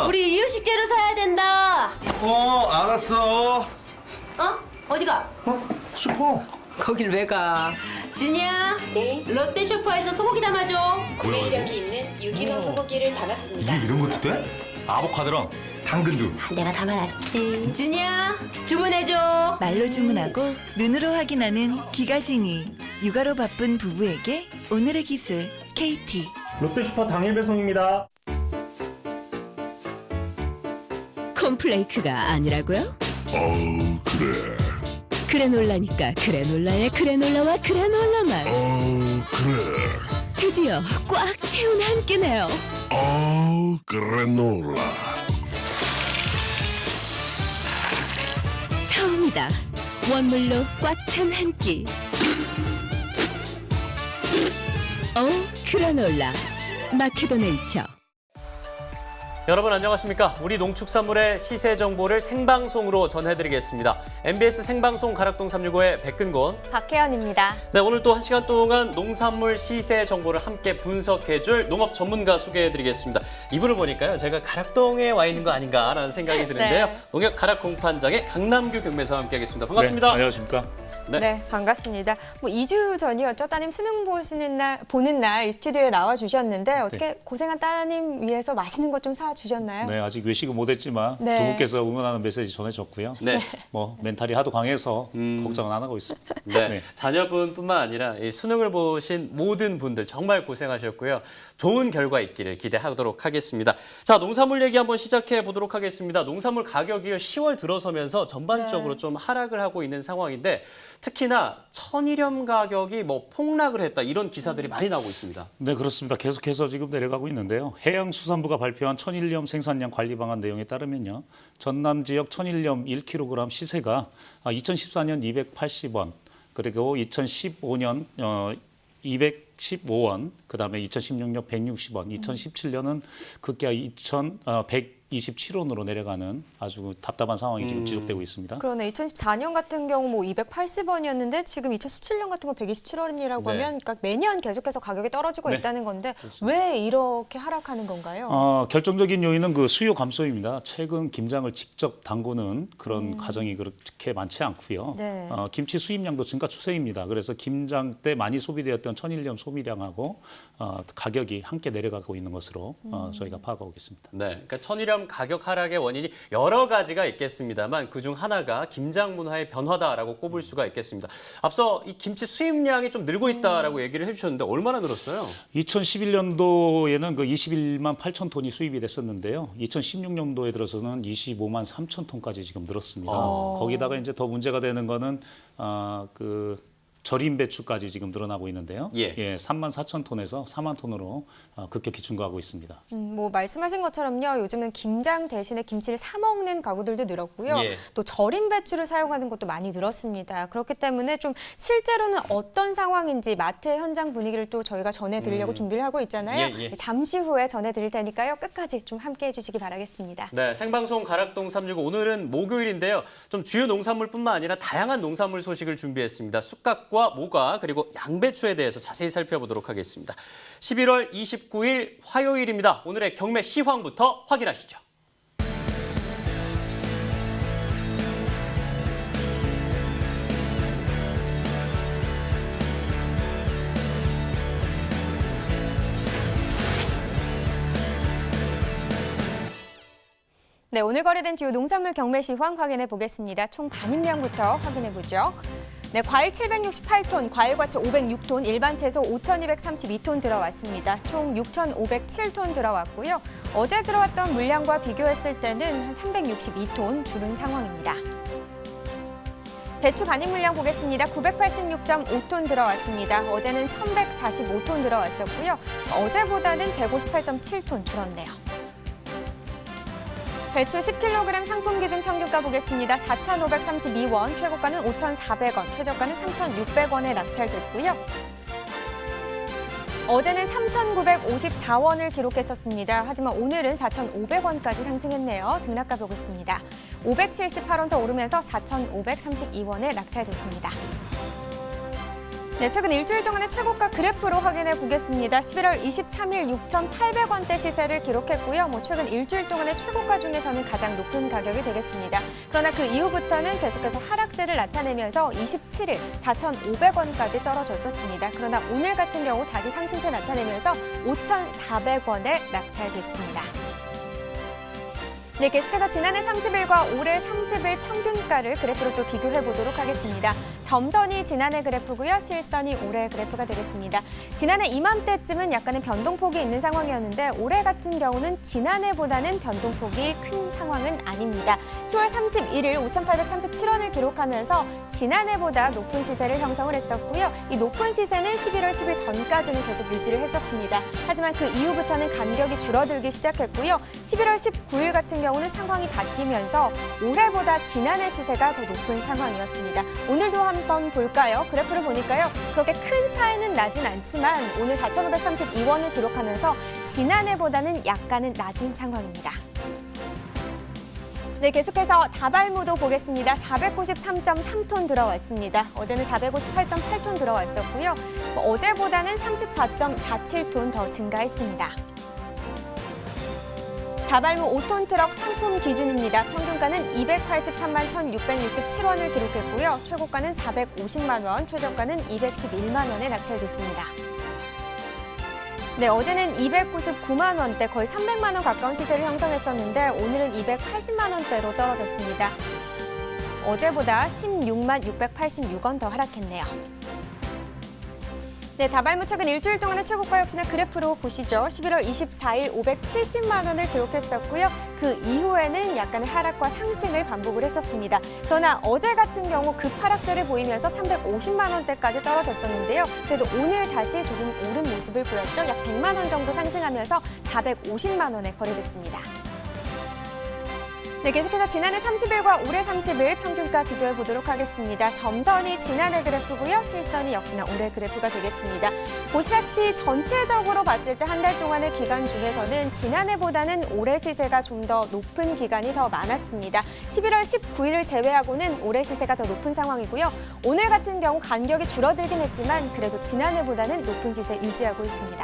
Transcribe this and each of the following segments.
우리 이유식재료 사야 된다. 알았어. 어디가? 슈퍼. 거길 왜 가? 진이야. 네, 롯데 슈퍼에서 소고기 담아줘. 구매 이력이 있는 유기농 소고기를 담았습니다. 이게 이런 것도 돼? 아보카도랑 당근도. 내가 담아놨지. 진이야, 주문해줘. 말로 주문하고 눈으로 확인하는 기가진이. 육아로 바쁜 부부에게 오늘의 기술 KT. 롯데슈퍼 당일 배송입니다. 콘플레이크가 아니라고요? 그래. 그래놀라니까 그래놀라의 그래놀라와 그래놀라만. 그래. 드디어 꽉 채운 한 끼네요. 그래놀라. 처음이다. 원물로 꽉 찬 한 끼. 그래놀라. 마케도네이처. 여러분 안녕하십니까? 우리 농축산물의 시세 정보를 생방송으로 전해드리겠습니다. MBS 생방송 가락동 365의 백근곤, 박혜연입니다. 네, 오늘 또 1시간 동안 농산물 시세 정보를 함께 분석해줄 농업 전문가 소개해드리겠습니다. 이분을 보니까요, 제가 가락동에 와 있는 거 아닌가라는 생각이 드는데요. 네. 농협 가락 공판장의 강남규 경매사와 함께하겠습니다. 반갑습니다. 네, 안녕하십니까? 네, 반갑습니다. 2주 전이었죠. 따님 수능 보는 날 이 스튜디오에 나와 주셨는데 어떻게 고생한 따님 위해서 맛있는 것 좀 사 주셨나요? 네, 아직 외식은 못했지만 네. 두 분께서 응원하는 메시지 전해줬고요. 네. 멘탈이 하도 강해서 걱정은 안 하고 있습니다. 네, 자녀분뿐만 아니라 이 수능을 보신 모든 분들 정말 고생하셨고요. 좋은 결과 있기를 기대하도록 하겠습니다. 자, 농산물 얘기 한번 시작해 보도록 하겠습니다. 농산물 가격이 10월 들어서면서 전반적으로 좀 하락을 하고 있는 상황인데 특히나 천일염 가격이 폭락을 했다 이런 기사들이 많이 나오고 있습니다. 네, 그렇습니다. 계속해서 지금 내려가고 있는데요. 해양수산부가 발표한 천일염 생산량 관리 방안 내용에 따르면요. 전남 지역 천일염 1kg 시세가 2014년 280원, 그리고 2015년 215원, 그다음에 2016년 160원, 2017년은 급기야 127원으로 내려가는 아주 답답한 상황이 지금 지속되고 있습니다. 그러네. 2014년 같은 경우 280원이었는데 지금 2017년 같은 거 127원이라고 네. 하면 그러니까 매년 계속해서 가격이 떨어지고 네. 있다는 건데 그렇습니다. 왜 이렇게 하락하는 건가요? 결정적인 요인은 그 수요 감소입니다. 최근 김장을 직접 담그는 그런 가정이 그렇게 많지 않고요. 네. 김치 수입량도 증가 추세입니다. 그래서 김장 때 많이 소비되었던 천일염 소비량하고 가격이 함께 내려가고 있는 것으로 저희가 파악하고 있습니다. 네, 그러니까 천일염 가격 하락의 원인이 여러 가지가 있겠습니다만 그중 하나가 김장 문화의 변화다라고 꼽을 수가 있겠습니다. 앞서 이 김치 수입량이 좀 늘고 있다라고 얘기를 해주셨는데 얼마나 늘었어요? 2011년도에는 그 21만 8천 톤이 수입이 됐었는데요. 2016년도에 들어서는 25만 3천 톤까지 지금 늘었습니다. 거기다가 이제 더 문제가 되는 거는 절임 배추까지 지금 늘어나고 있는데요. 3만 4천 톤에서 4만 톤으로 급격히 증가하고 있습니다. 말씀하신 것처럼요. 요즘은 김장 대신에 김치를 사 먹는 가구들도 늘었고요. 예. 또 절임 배추를 사용하는 것도 많이 늘었습니다. 그렇기 때문에 좀 실제로는 어떤 상황인지 마트 현장 분위기를 또 저희가 전해드리려고 준비를 하고 있잖아요. 예. 잠시 후에 전해드릴 테니까요. 끝까지 좀 함께해 주시기 바라겠습니다. 네, 생방송 가락동 365 오늘은 목요일인데요. 좀 주요 농산물뿐만 아니라 다양한 농산물 소식을 준비했습니다. 쑥갓과 모과 그리고 양배추에 대해서 자세히 살펴보도록 하겠습니다. 11월 29일 화요일입니다. 오늘의 경매 시황부터 확인하시죠. 네, 오늘 거래된 주요 농산물 경매 시황 확인해 보겠습니다. 총 반입량부터 확인해 보죠. 네, 과일 768톤, 과일과채 506톤, 일반 채소 5,232톤 들어왔습니다. 총 6,507톤 들어왔고요. 어제 들어왔던 물량과 비교했을 때는 한 362톤 줄은 상황입니다. 배추 반입 물량 보겠습니다. 986.5톤 들어왔습니다. 어제는 1,145톤 들어왔었고요. 어제보다는 158.7톤 줄었네요. 배추 10kg 상품 기준 평균가 보겠습니다. 4,532원, 최고가는 5,400원, 최저가는 3,600원에 낙찰됐고요. 어제는 3,954원을 기록했었습니다. 하지만 오늘은 4,500원까지 상승했네요. 등락가 보겠습니다. 578원 더 오르면서 4,532원에 낙찰됐습니다. 네, 최근 일주일 동안의 최고가 그래프로 확인해 보겠습니다. 11월 23일 6,800원대 시세를 기록했고요. 최근 일주일 동안의 최고가 중에서는 가장 높은 가격이 되겠습니다. 그러나 그 이후부터는 계속해서 하락세를 나타내면서 27일 4,500원까지 떨어졌었습니다. 그러나 오늘 같은 경우 다시 상승세 나타내면서 5,400원에 낙찰됐습니다. 네, 계속해서 지난해 30일과 올해 30일 평균가를 그래프로 또 비교해 보도록 하겠습니다. 점선이 지난해 그래프고요. 실선이 올해 그래프가 되겠습니다. 지난해 이맘때쯤은 약간의 변동폭이 있는 상황이었는데 올해 같은 경우는 지난해보다는 변동폭이 큰 상황은 아닙니다. 10월 31일 5,837원을 기록하면서 지난해보다 높은 시세를 형성을 했었고요. 이 높은 시세는 11월 10일 전까지는 계속 유지를 했었습니다. 하지만 그 이후부터는 간격이 줄어들기 시작했고요. 11월 19일 같은 경우는 상황이 바뀌면서 올해보다 지난해 시세가 더 높은 상황이었습니다. 오늘도 한번 볼까요? 그래프를 보니까요. 그렇게 큰 차이는 나진 않지만 오늘 4,532원을 기록하면서 지난해보다는 약간은 낮은 상황입니다. 네, 계속해서 다발무도 보겠습니다. 493.3톤 들어왔습니다. 어제는 458.8톤 들어왔었고요. 어제보다는 34.47톤 더 증가했습니다. 다발무 5톤 트럭 상품 기준입니다. 평균가는 283만 1,667원을 기록했고요. 최고가는 450만 원, 최저가는 211만 원에 낙찰됐습니다. 네, 어제는 299만 원대, 거의 300만 원 가까운 시세를 형성했었는데 오늘은 280만 원대로 떨어졌습니다. 어제보다 16만 686원 더 하락했네요. 네, 다발무 최근 일주일 동안의 최고가 역시나 그래프로 보시죠. 11월 24일 570만 원을 기록했었고요. 그 이후에는 약간의 하락과 상승을 반복을 했었습니다. 그러나 어제 같은 경우 급하락세를 보이면서 350만 원대까지 떨어졌었는데요. 그래도 오늘 다시 조금 오른 모습을 보였죠. 약 100만 원 정도 상승하면서 450만 원에 거래됐습니다. 네, 계속해서 지난해 30일과 올해 30일 평균가 비교해 보도록 하겠습니다. 점선이 지난해 그래프고요. 실선이 역시나 올해 그래프가 되겠습니다. 보시다시피 전체적으로 봤을 때 한 달 동안의 기간 중에서는 지난해보다는 올해 시세가 좀 더 높은 기간이 더 많았습니다. 11월 19일을 제외하고는 올해 시세가 더 높은 상황이고요. 오늘 같은 경우 간격이 줄어들긴 했지만 그래도 지난해보다는 높은 시세 유지하고 있습니다.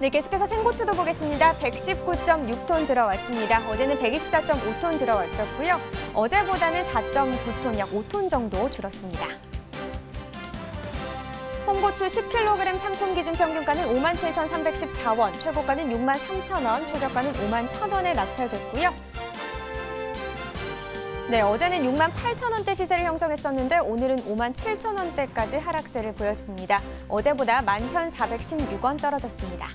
네, 계속해서 생고추도 보겠습니다. 119.6톤 들어왔습니다. 어제는 124.5톤 들어왔었고요. 어제보다는 4.9톤, 약 5톤 정도 줄었습니다. 홍고추 10kg 상품 기준 평균가는 57,314원, 최고가는 63,000원, 최저가는 51,000원에 낙찰됐고요. 네, 어제는 68,000원대 시세를 형성했었는데 오늘은 57,000원대까지 하락세를 보였습니다. 어제보다 11,416원 떨어졌습니다.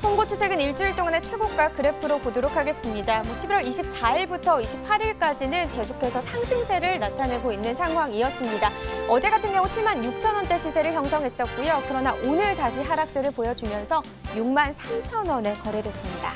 홍고추 최근 일주일 동안의 최고가 그래프로 보도록 하겠습니다. 11월 24일부터 28일까지는 계속해서 상승세를 나타내고 있는 상황이었습니다. 어제 같은 경우 76,000원대 시세를 형성했었고요. 그러나 오늘 다시 하락세를 보여주면서 63,000원에 거래됐습니다.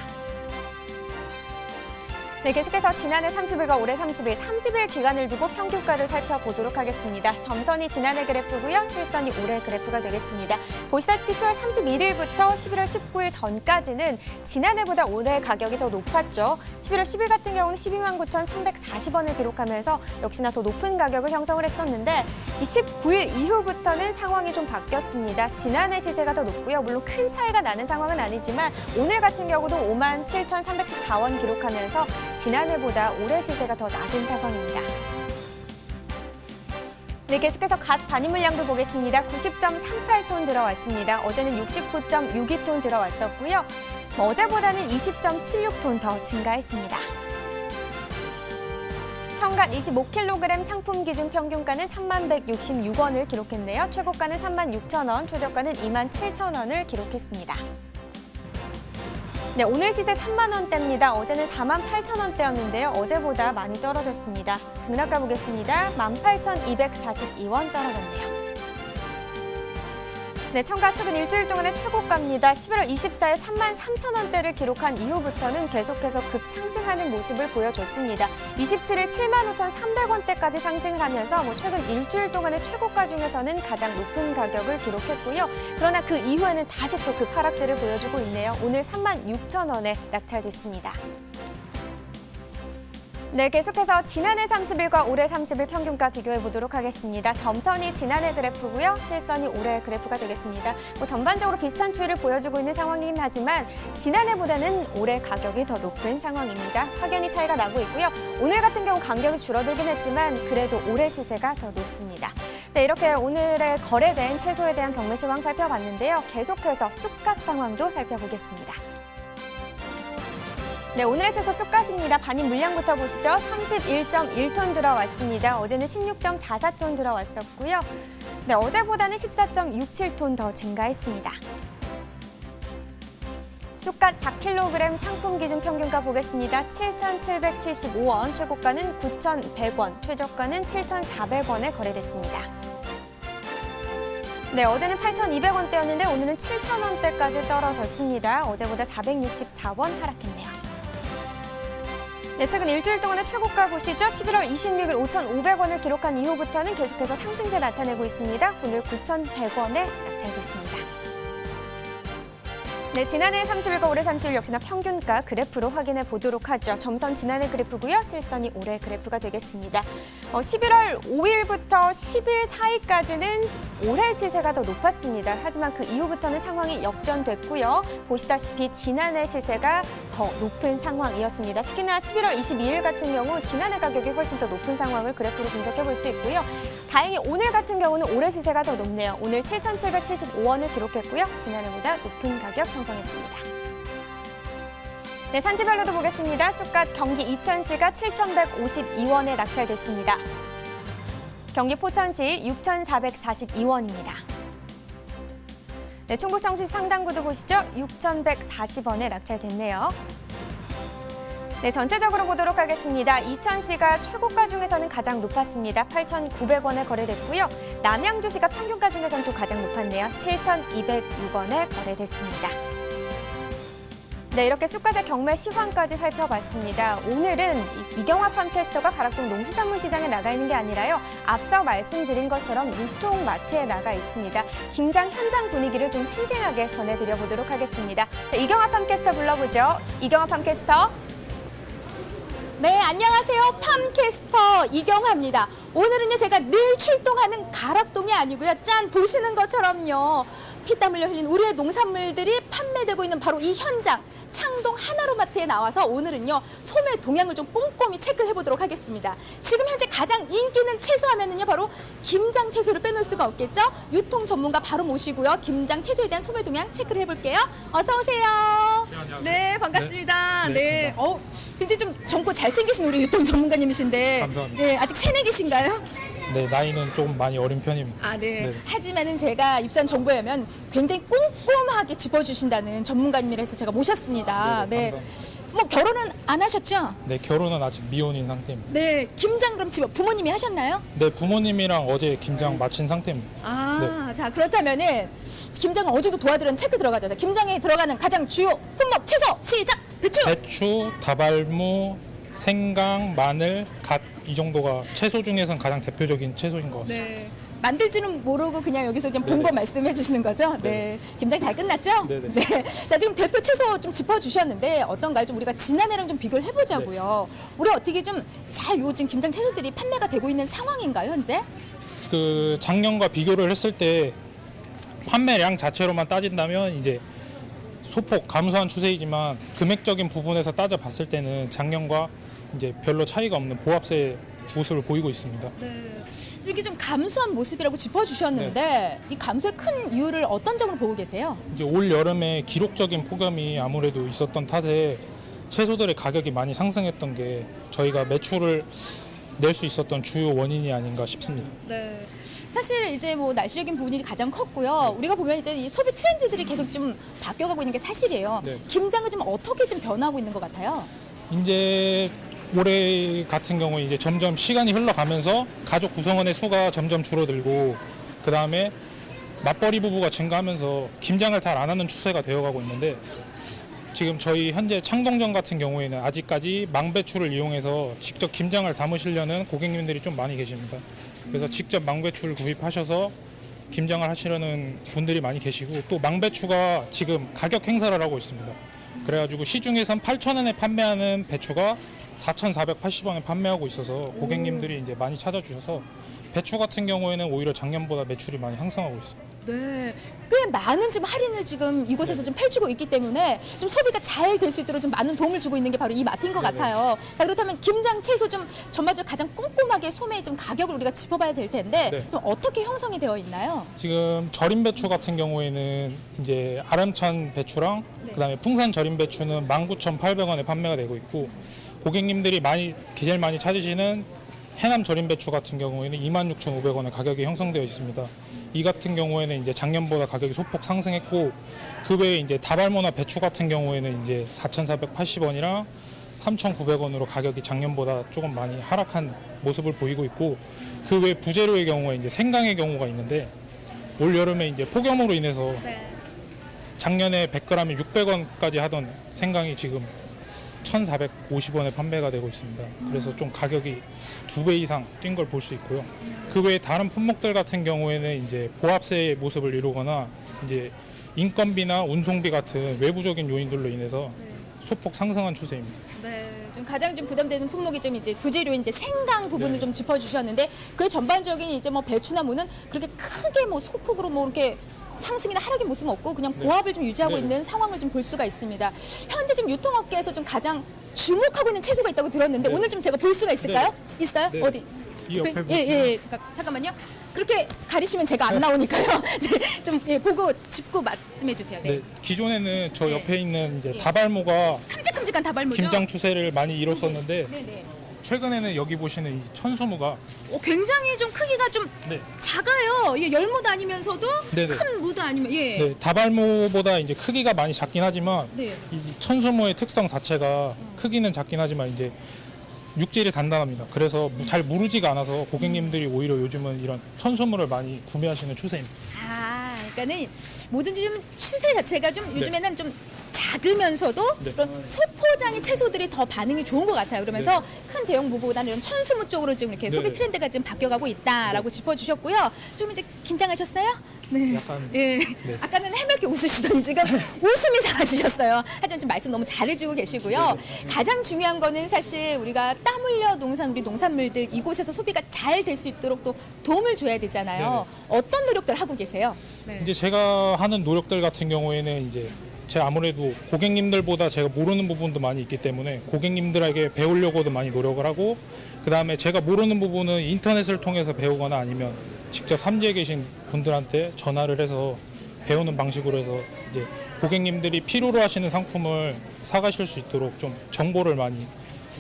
네, 계속해서 지난해 30일과 올해 30일 기간을 두고 평균가를 살펴보도록 하겠습니다. 점선이 지난해 그래프고요. 실선이 올해 그래프가 되겠습니다. 보시다시피 10월 31일부터 11월 19일 전까지는 지난해보다 올해 가격이 더 높았죠. 11월 10일 같은 경우는 12만 9,340원을 기록하면서 역시나 더 높은 가격을 형성을 했었는데 이 19일 이후부터는 상황이 좀 바뀌었습니다. 지난해 시세가 더 높고요. 물론 큰 차이가 나는 상황은 아니지만 오늘 같은 경우도 57,314원 기록하면서 지난해보다 올해 시세가 더 낮은 상황입니다. 네, 계속해서 갓 반입 물량도 보겠습니다. 90.38톤 들어왔습니다. 어제는 69.62톤 들어왔었고요. 어제보다는 20.76톤 더 증가했습니다. 청갓 25kg 상품 기준 평균가는 31,166원을 기록했네요. 최고가는 36,000원, 최저가는 27,000원을 기록했습니다. 네, 오늘 시세 3만 원대입니다. 어제는 48,000원대였는데요. 어제보다 많이 떨어졌습니다. 등락가 보겠습니다. 18,242원 떨어졌네요. 네, 청가 최근 일주일 동안의 최고가입니다. 11월 24일 33,000원대를 기록한 이후부터는 계속해서 급상승하는 모습을 보여줬습니다. 27일 75,300원대까지 상승을 하면서 최근 일주일 동안의 최고가 중에서는 가장 높은 가격을 기록했고요. 그러나 그 이후에는 다시 또 급하락세를 보여주고 있네요. 오늘 36,000원에 낙찰됐습니다. 네, 계속해서 지난해 30일과 올해 30일 평균가 비교해 보도록 하겠습니다. 점선이 지난해 그래프고요. 실선이 올해 그래프가 되겠습니다. 전반적으로 비슷한 추이를 보여주고 있는 상황이긴 하지만 지난해보다는 올해 가격이 더 높은 상황입니다. 확연히 차이가 나고 있고요. 오늘 같은 경우 간격이 줄어들긴 했지만 그래도 올해 시세가 더 높습니다. 네, 이렇게 오늘의 거래된 채소에 대한 경매 시황 살펴봤는데요. 계속해서 쑥갓 상황도 살펴보겠습니다. 네, 오늘의 채소 쑥갓입니다. 반입 물량부터 보시죠. 31.1톤 들어왔습니다. 어제는 16.44톤 들어왔었고요. 네, 어제보다는 14.67톤 더 증가했습니다. 쑥갓 4kg 상품 기준 평균가 보겠습니다. 7,775원, 최고가는 9,100원, 최저가는 7,400원에 거래됐습니다. 네, 어제는 8,200원대였는데 오늘은 7,000원대까지 떨어졌습니다. 어제보다 464원 하락했네요. 네, 최근 일주일 동안의 최고가 보시죠. 11월 26일 5,500원을 기록한 이후부터는 계속해서 상승세 나타내고 있습니다. 오늘 9,100원에 낙찰됐습니다. 네, 지난해 30일과 올해 30일 역시나 평균가 그래프로 확인해 보도록 하죠. 점선 지난해 그래프고요. 실선이 올해 그래프가 되겠습니다. 11월 5일부터 10일 사이까지는 올해 시세가 더 높았습니다. 하지만 그 이후부터는 상황이 역전됐고요. 보시다시피 지난해 시세가 더 높은 상황이었습니다. 특히나 11월 22일 같은 경우 지난해 가격이 훨씬 더 높은 상황을 그래프로 분석해 볼 수 있고요. 다행히 오늘 같은 경우는 올해 시세가 더 높네요. 오늘 7,775원을 기록했고요. 지난해보다 높은 가격 형성했습니다. 네, 산지별로도 보겠습니다. 쑥갓 경기 이천시가 7,152원에 낙찰됐습니다. 경기 포천시 6,442원입니다. 네, 충북 청주시 상당구도 보시죠. 6,140원에 낙찰됐네요. 네, 전체적으로 보도록 하겠습니다. 이천시가 최고가 중에서는 가장 높았습니다. 8,900원에 거래됐고요. 남양주시가 평균가 중에서는 또 가장 높았네요. 7,206원에 거래됐습니다. 네, 이렇게 쑥갓의 경매 시황까지 살펴봤습니다. 오늘은 이경화 팜캐스터가 가락동 농수산물시장에 나가 있는 게 아니라요. 앞서 말씀드린 것처럼 유통마트에 나가 있습니다. 김장 현장 분위기를 좀 생생하게 전해드려보도록 하겠습니다. 자, 이경화 팜캐스터 불러보죠. 이경화 팜캐스터. 네, 안녕하세요. 팜캐스터 이경화입니다. 오늘은요, 제가 늘 출동하는 가락동이 아니고요. 짠! 보시는 것처럼요. 피땀 흘려 흘린 우리의 농산물들이 판매되고 있는 바로 이 현장, 창동 하나로마트에 나와서 오늘은요, 소매 동향을 좀 꼼꼼히 체크를 해보도록 하겠습니다. 지금 현재 가장 인기 있는 채소 하면은요, 바로 김장 채소를 빼놓을 수가 없겠죠? 유통 전문가 바로 모시고요. 김장 채소에 대한 소매 동향 체크를 해볼게요. 어서 오세요. 네, 안녕하세요. 네, 반갑습니다. 네, 네. 감사합니다. 굉장히 좀 젊고 잘생기신 우리 유통 전문가님이신데. 감사합니다. 네, 아직 새내기신가요? 네, 나이는 조금 많이 어린 편입니다. 아, 네. 네. 하지만은 제가 입수한 정보에 의하면 굉장히 꼼꼼하게 짚어주신다는 전문가님이라서 제가 모셨습니다. 네, 네. 뭐 결혼은 안 하셨죠? 네, 결혼은 아직 미혼인 상태입니다. 네. 김장 그럼 집 부모님이 하셨나요? 네, 부모님이랑 어제 김장 마친 상태입니다. 아, 자, 그렇다면은 김장을 어제도 도와드렸는 체크 들어가죠. 자, 김장에 들어가는 가장 주요 품목 채소 시작. 배추, 다발무, 생강, 마늘, 갓 이 정도가 채소 중에선 가장 대표적인 채소인 것 같습니다. 네. 만들지는 모르고 그냥 여기서 좀 본 네네. 거 말씀해 주시는 거죠? 네. 네네. 김장 잘 끝났죠? 네네. 네. 자, 지금 대표 채소 좀 짚어주셨는데 어떤가요? 좀 우리가 지난해랑 좀 비교를 해보자고요. 우리 어떻게 좀 잘 요즘 김장 채소들이 판매가 되고 있는 상황인가요, 현재? 그 작년과 비교를 했을 때 판매량 자체로만 따진다면 이제 소폭 감소한 추세이지만 금액적인 부분에서 따져봤을 때는 작년과 이제 별로 차이가 없는 보합세 모습을 보이고 있습니다. 네. 이렇게 좀 감소한 모습이라고 짚어주셨는데 이 감소의 큰 이유를 어떤 점으로 보고 계세요? 이제 올 여름에 기록적인 폭염이 아무래도 있었던 탓에 채소들의 가격이 많이 상승했던 게 저희가 매출을 낼 수 있었던 주요 원인이 아닌가 싶습니다. 네. 사실 이제 뭐 날씨적인 부분이 가장 컸고요. 우리가 보면 이제 이 소비 트렌드들이 계속 좀 바뀌어가고 있는 게 사실이에요. 네. 김장은 좀 어떻게 좀 변화하고 있는 것 같아요? 이제 올해 같은 경우에 이제 점점 시간이 흘러가면서 가족 구성원의 수가 점점 줄어들고 그 다음에 맞벌이 부부가 증가하면서 김장을 잘 안 하는 추세가 되어가고 있는데 지금 저희 현재 창동점 같은 경우에는 아직까지 망배추를 이용해서 직접 김장을 담으시려는 고객님들이 좀 많이 계십니다. 그래서 직접 망배추를 구입하셔서 김장을 하시려는 분들이 많이 계시고 또 망배추가 지금 가격 행사를 하고 있습니다. 그래가지고 시중에선 8,000원에 판매하는 배추가 4,480원에 판매하고 있어서 고객님들이 이제 많이 찾아주셔서 배추 같은 경우에는 오히려 작년보다 매출이 많이 향상하고 있습니다. 네, 꽤 많은 지금 할인을 지금 이곳에서 좀 펼치고 있기 때문에 좀 소비가 잘 될 수 있도록 좀 많은 도움을 주고 있는 게 바로 이 마트인 것 같아요. 자, 그렇다면 김장, 채소 좀 전반적으로 가장 꼼꼼하게 소매의 좀 가격을 우리가 짚어봐야 될 텐데 네. 좀 어떻게 형성이 되어 있나요? 지금 절임 배추 같은 경우에는 이제 아름찬 배추랑 그다음에 풍산 절임 배추는 19,800원에 판매가 되고 있고 고객님들이 제일 많이 찾으시는 해남 절임 배추 같은 경우에는 26,500원에 가격이 형성되어 있습니다. 이 같은 경우에는 이제 작년보다 가격이 소폭 상승했고 그 외에 이제 다발모나 배추 같은 경우에는 이제 4,480원이랑 3,900원으로 가격이 작년보다 조금 많이 하락한 모습을 보이고 있고 그 외 부재료의 경우에 이제 생강의 경우가 있는데 올 여름에 이제 폭염으로 인해서 작년에 100g에 600원까지 하던 생강이 지금 1,450원에 판매가 되고 있습니다. 그래서 좀 가격이 2배 이상 뛴 걸 볼 수 있고요. 그 외에 다른 품목들 같은 경우에는 이제 보합세의 모습을 이루거나 이제 인건비나 운송비 같은 외부적인 요인들로 인해서 소폭 상승한 추세입니다. 네, 좀 가장 좀 부담되는 품목이 좀 이제 부재료인 이제 생강 부분을 좀 짚어주셨는데 그 전반적인 이제 뭐 배추나 무는 그렇게 크게 뭐 소폭으로 뭐 이렇게 상승이나 하락의 모습은 없고 그냥 보합을 좀 유지하고 있는 상황을 좀 볼 수가 있습니다. 현재 지금 유통업계에서 좀 가장 주목하고 있는 채소가 있다고 들었는데 오늘 좀 제가 볼 수가 있을까요? 있어요? 네. 어디? 이 옆에 보시면 예, 잠깐만요. 그렇게 가리시면 제가 안 나오니까요. 네, 좀 보고 짚고 말씀해 주세요. 네. 네, 기존에는 저 네. 옆에 있는 이제 예. 다발모가 큼직큼직한 다발무죠? 김장 추세를 많이 이뤘었는데 네네. 최근에는 여기 보시는 이 천수무가 굉장히 좀 크기가 좀 네, 작아요. 예, 열무도 아니면서도 네네. 큰 무도 아니면 예. 네, 다발모보다 이제 크기가 많이 작긴 하지만 네. 이 천수무의 특성 자체가 크기는 작긴 하지만 이제 육질이 단단합니다. 그래서 잘 무르지가 않아서 고객님들이 오히려 요즘은 이런 천수무를 많이 구매하시는 추세입니다. 아, 그러니까는 뭐든지 좀 추세 자체가 좀 요즘에는 좀 작으면서도 네. 그런 소포장의 채소들이 더 반응이 좋은 것 같아요. 그러면서 큰 대형 무보다는 이런 천수무 쪽으로 지금 이렇게 네. 소비 트렌드가 지금 바뀌어가고 있다라고 짚어주셨고요. 좀 이제 긴장하셨어요? 네. 약간 예. 네. 아까는 해맑게 웃으시더니 지금 웃음이 사라지셨어요. 하지만 지금 말씀 너무 잘해주고 계시고요. 가장 중요한 거는 사실 우리가 땀 흘려 우리 농산물들 이곳에서 소비가 잘 될 수 있도록 또 도움을 줘야 되잖아요. 어떤 노력들 하고 계세요? 네. 이제 제가 하는 노력들 같은 경우에는 이제 제가 아무래도 고객님들보다 제가 모르는 부분도 많이 있기 때문에 고객님들에게 배우려고도 많이 노력을 하고 그다음에 제가 모르는 부분은 인터넷을 통해서 배우거나 아니면 직접 삼지에 계신 분들한테 전화를 해서 배우는 방식으로 해서 이제 고객님들이 필요로 하시는 상품을 사가실 수 있도록 좀 정보를 많이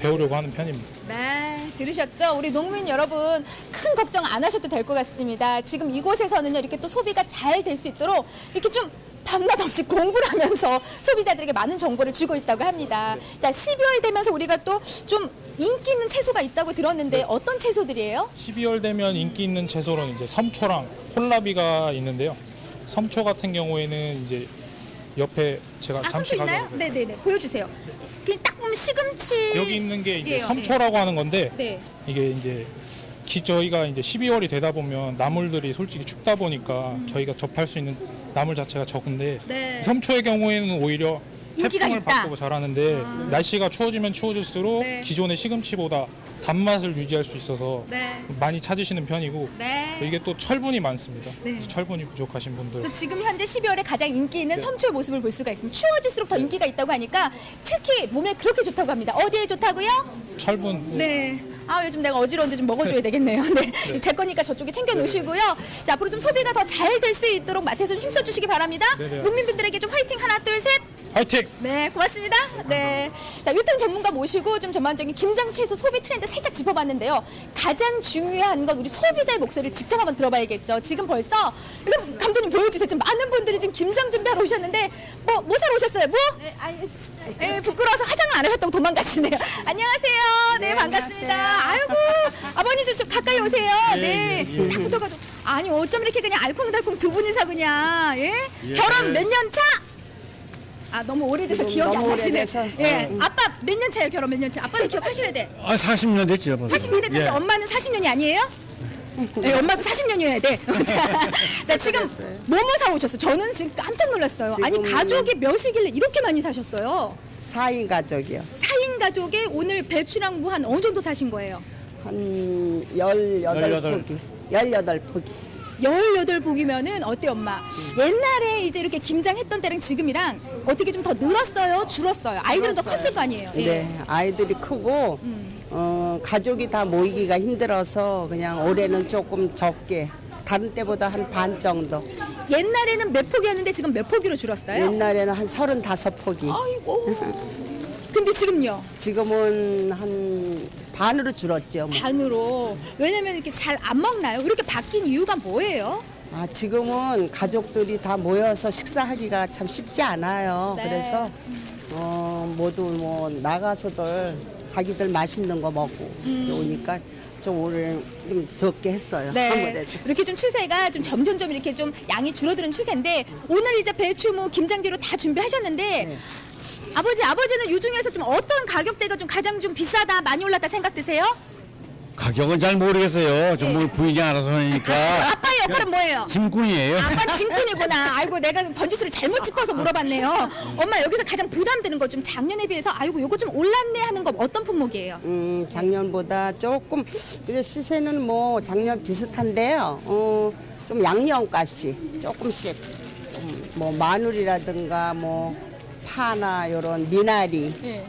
배우려고 하는 편입니다. 네, 들으셨죠? 우리 농민 여러분 큰 걱정 안 하셔도 될 것 같습니다. 지금 이곳에서는요 이렇게 또 소비가 잘 될 수 있도록 이렇게 좀 밤낮 없이 공부를 하면서 소비자들에게 많은 정보를 주고 있다고 합니다. 자, 12월 되면서 우리가 또 좀 인기 있는 채소가 있다고 들었는데 어떤 채소들이에요? 12월 되면 인기 있는 채소로는 이제 섬초랑 콜라비가 있는데요. 섬초 같은 경우에는 이제 옆에 제가 잠시 섬초 있나요? 가져와도 네네네, 보여주세요. 그냥 딱 보면 시금치. 여기 있는 게 이제 예, 섬초라고 하는 건데 네. 이게 이제 저희가 이제 12월이 되다 보면 나물들이 솔직히 춥다 보니까 저희가 접할 수 있는 나물 자체가 적은데 네. 섬초의 경우에는 오히려 인기가 태풍을 있다. 받고 자라는데 날씨가 추워지면 추워질수록 네. 기존의 시금치보다 단맛을 유지할 수 있어서 네. 많이 찾으시는 편이고 네. 이게 또 철분이 많습니다. 네. 그래서 철분이 부족하신 분들 그래서 지금 현재 12월에 가장 인기 있는 네. 섬초의 모습을 볼 수가 있습니다. 추워질수록 더 인기가 있다고 하니까 특히 몸에 그렇게 좋다고 합니다. 어디에 좋다고요? 철분 네. 아, 요즘 내가 어지러운데 좀 먹어줘야 되겠네요. 네. 제 거니까 저쪽에 챙겨 놓으시고요. 자, 앞으로 좀 소비가 더 잘 될 수 있도록 마트에서 좀 힘써 주시기 바랍니다. 네네. 농민분들에게 좀 화이팅 하나, 둘, 셋. 화이팅! 네, 고맙습니다. 네. 자, 유통 전문가 모시고 좀 전반적인 김장 채소 소비 트렌드 살짝 짚어봤는데요. 가장 중요한 건 우리 소비자의 목소리를 직접 한번 들어봐야겠죠. 지금 벌써 이거 감독님 보여주세요. 지금 많은 분들이 지금 김장 준비하러 오셨는데 뭐 사러 오셨어요? 뭐? 네, 부끄러워서 화장을 안 하셨다고 도망가시네요. 안녕하세요. 네, 반갑습니다. 아이고, 아버님 좀 가까이 오세요. 네. 딱 붙어가지고. 아니, 어쩜 이렇게 그냥 알콩달콩 두 분이서 그냥, 예? 결혼 몇 년 차? 아, 너무 오래돼서 기억이 안 나시네. 예. 아빠 몇 년 차예요? 결혼 몇 년 차? 아빠는 기억하셔야 돼. 아, 40년 됐죠. 40년 됐는데 엄마는 40년이 아니에요? 네, 엄마도 40년이어야 돼. 자, 지금 뭐뭐 사오셨어요? 저는 지금 깜짝 놀랐어요. 아니, 가족이 몇이길래 이렇게 많이 사셨어요? 4인 가족이요. 4인 가족에 오늘 배추랑 무 한 어느 정도 사신 거예요? 한 18포기. 18포기. 18복이면은 어때요, 엄마? 옛날에 이제 이렇게 김장했던 때랑 지금이랑 어떻게 좀 더 늘었어요? 줄었어요? 아이들은 더 컸을 거 아니에요? 예. 네, 아이들이 크고 가족이 다 모이기가 힘들어서 그냥 올해는 조금 적게. 다른 때보다 한 반 정도. 옛날에는 몇 포기였는데 지금 몇 포기로 줄었어요? 옛날에는 한 35포기. 아이고. 근데 지금요? 지금은 한 반으로 줄었죠. 뭐. 반으로. 왜냐면 이렇게 잘 안 먹나요? 이렇게 바뀐 이유가 뭐예요? 아, 지금은 가족들이 다 모여서 식사하기가 참 쉽지 않아요. 네. 그래서 모두 뭐 나가서들 자기들 맛있는 거 먹고 오니까 좀 오늘 좀 적게 했어요. 네. 아무래도. 이렇게 좀 추세가 좀 점점점 이렇게 좀 양이 줄어드는 추세인데 오늘 이제 배추, 무, 김장재료 다 준비하셨는데 네. 아버지는 이 중에서 좀 어떤 가격대가 좀 가장 좀 비싸다, 많이 올랐다 생각 드세요? 가격은 잘 모르겠어요. 정말 부인이 알아서 하니까. 아빠의 역할은 뭐예요? 짐꾼이에요. 아빠 진꾼이구나. 아이고 내가 번지수를 잘못 짚어서 물어봤네요. 엄마 여기서 가장 부담되는 거 좀 작년에 비해서 아이고 요거 좀 올랐네 하는 거 어떤 품목이에요? 작년보다 조금 근데 시세는 뭐 작년 비슷한데요. 좀 양념값이 조금씩 뭐 마늘이라든가 뭐 파나 이런 미나리 네.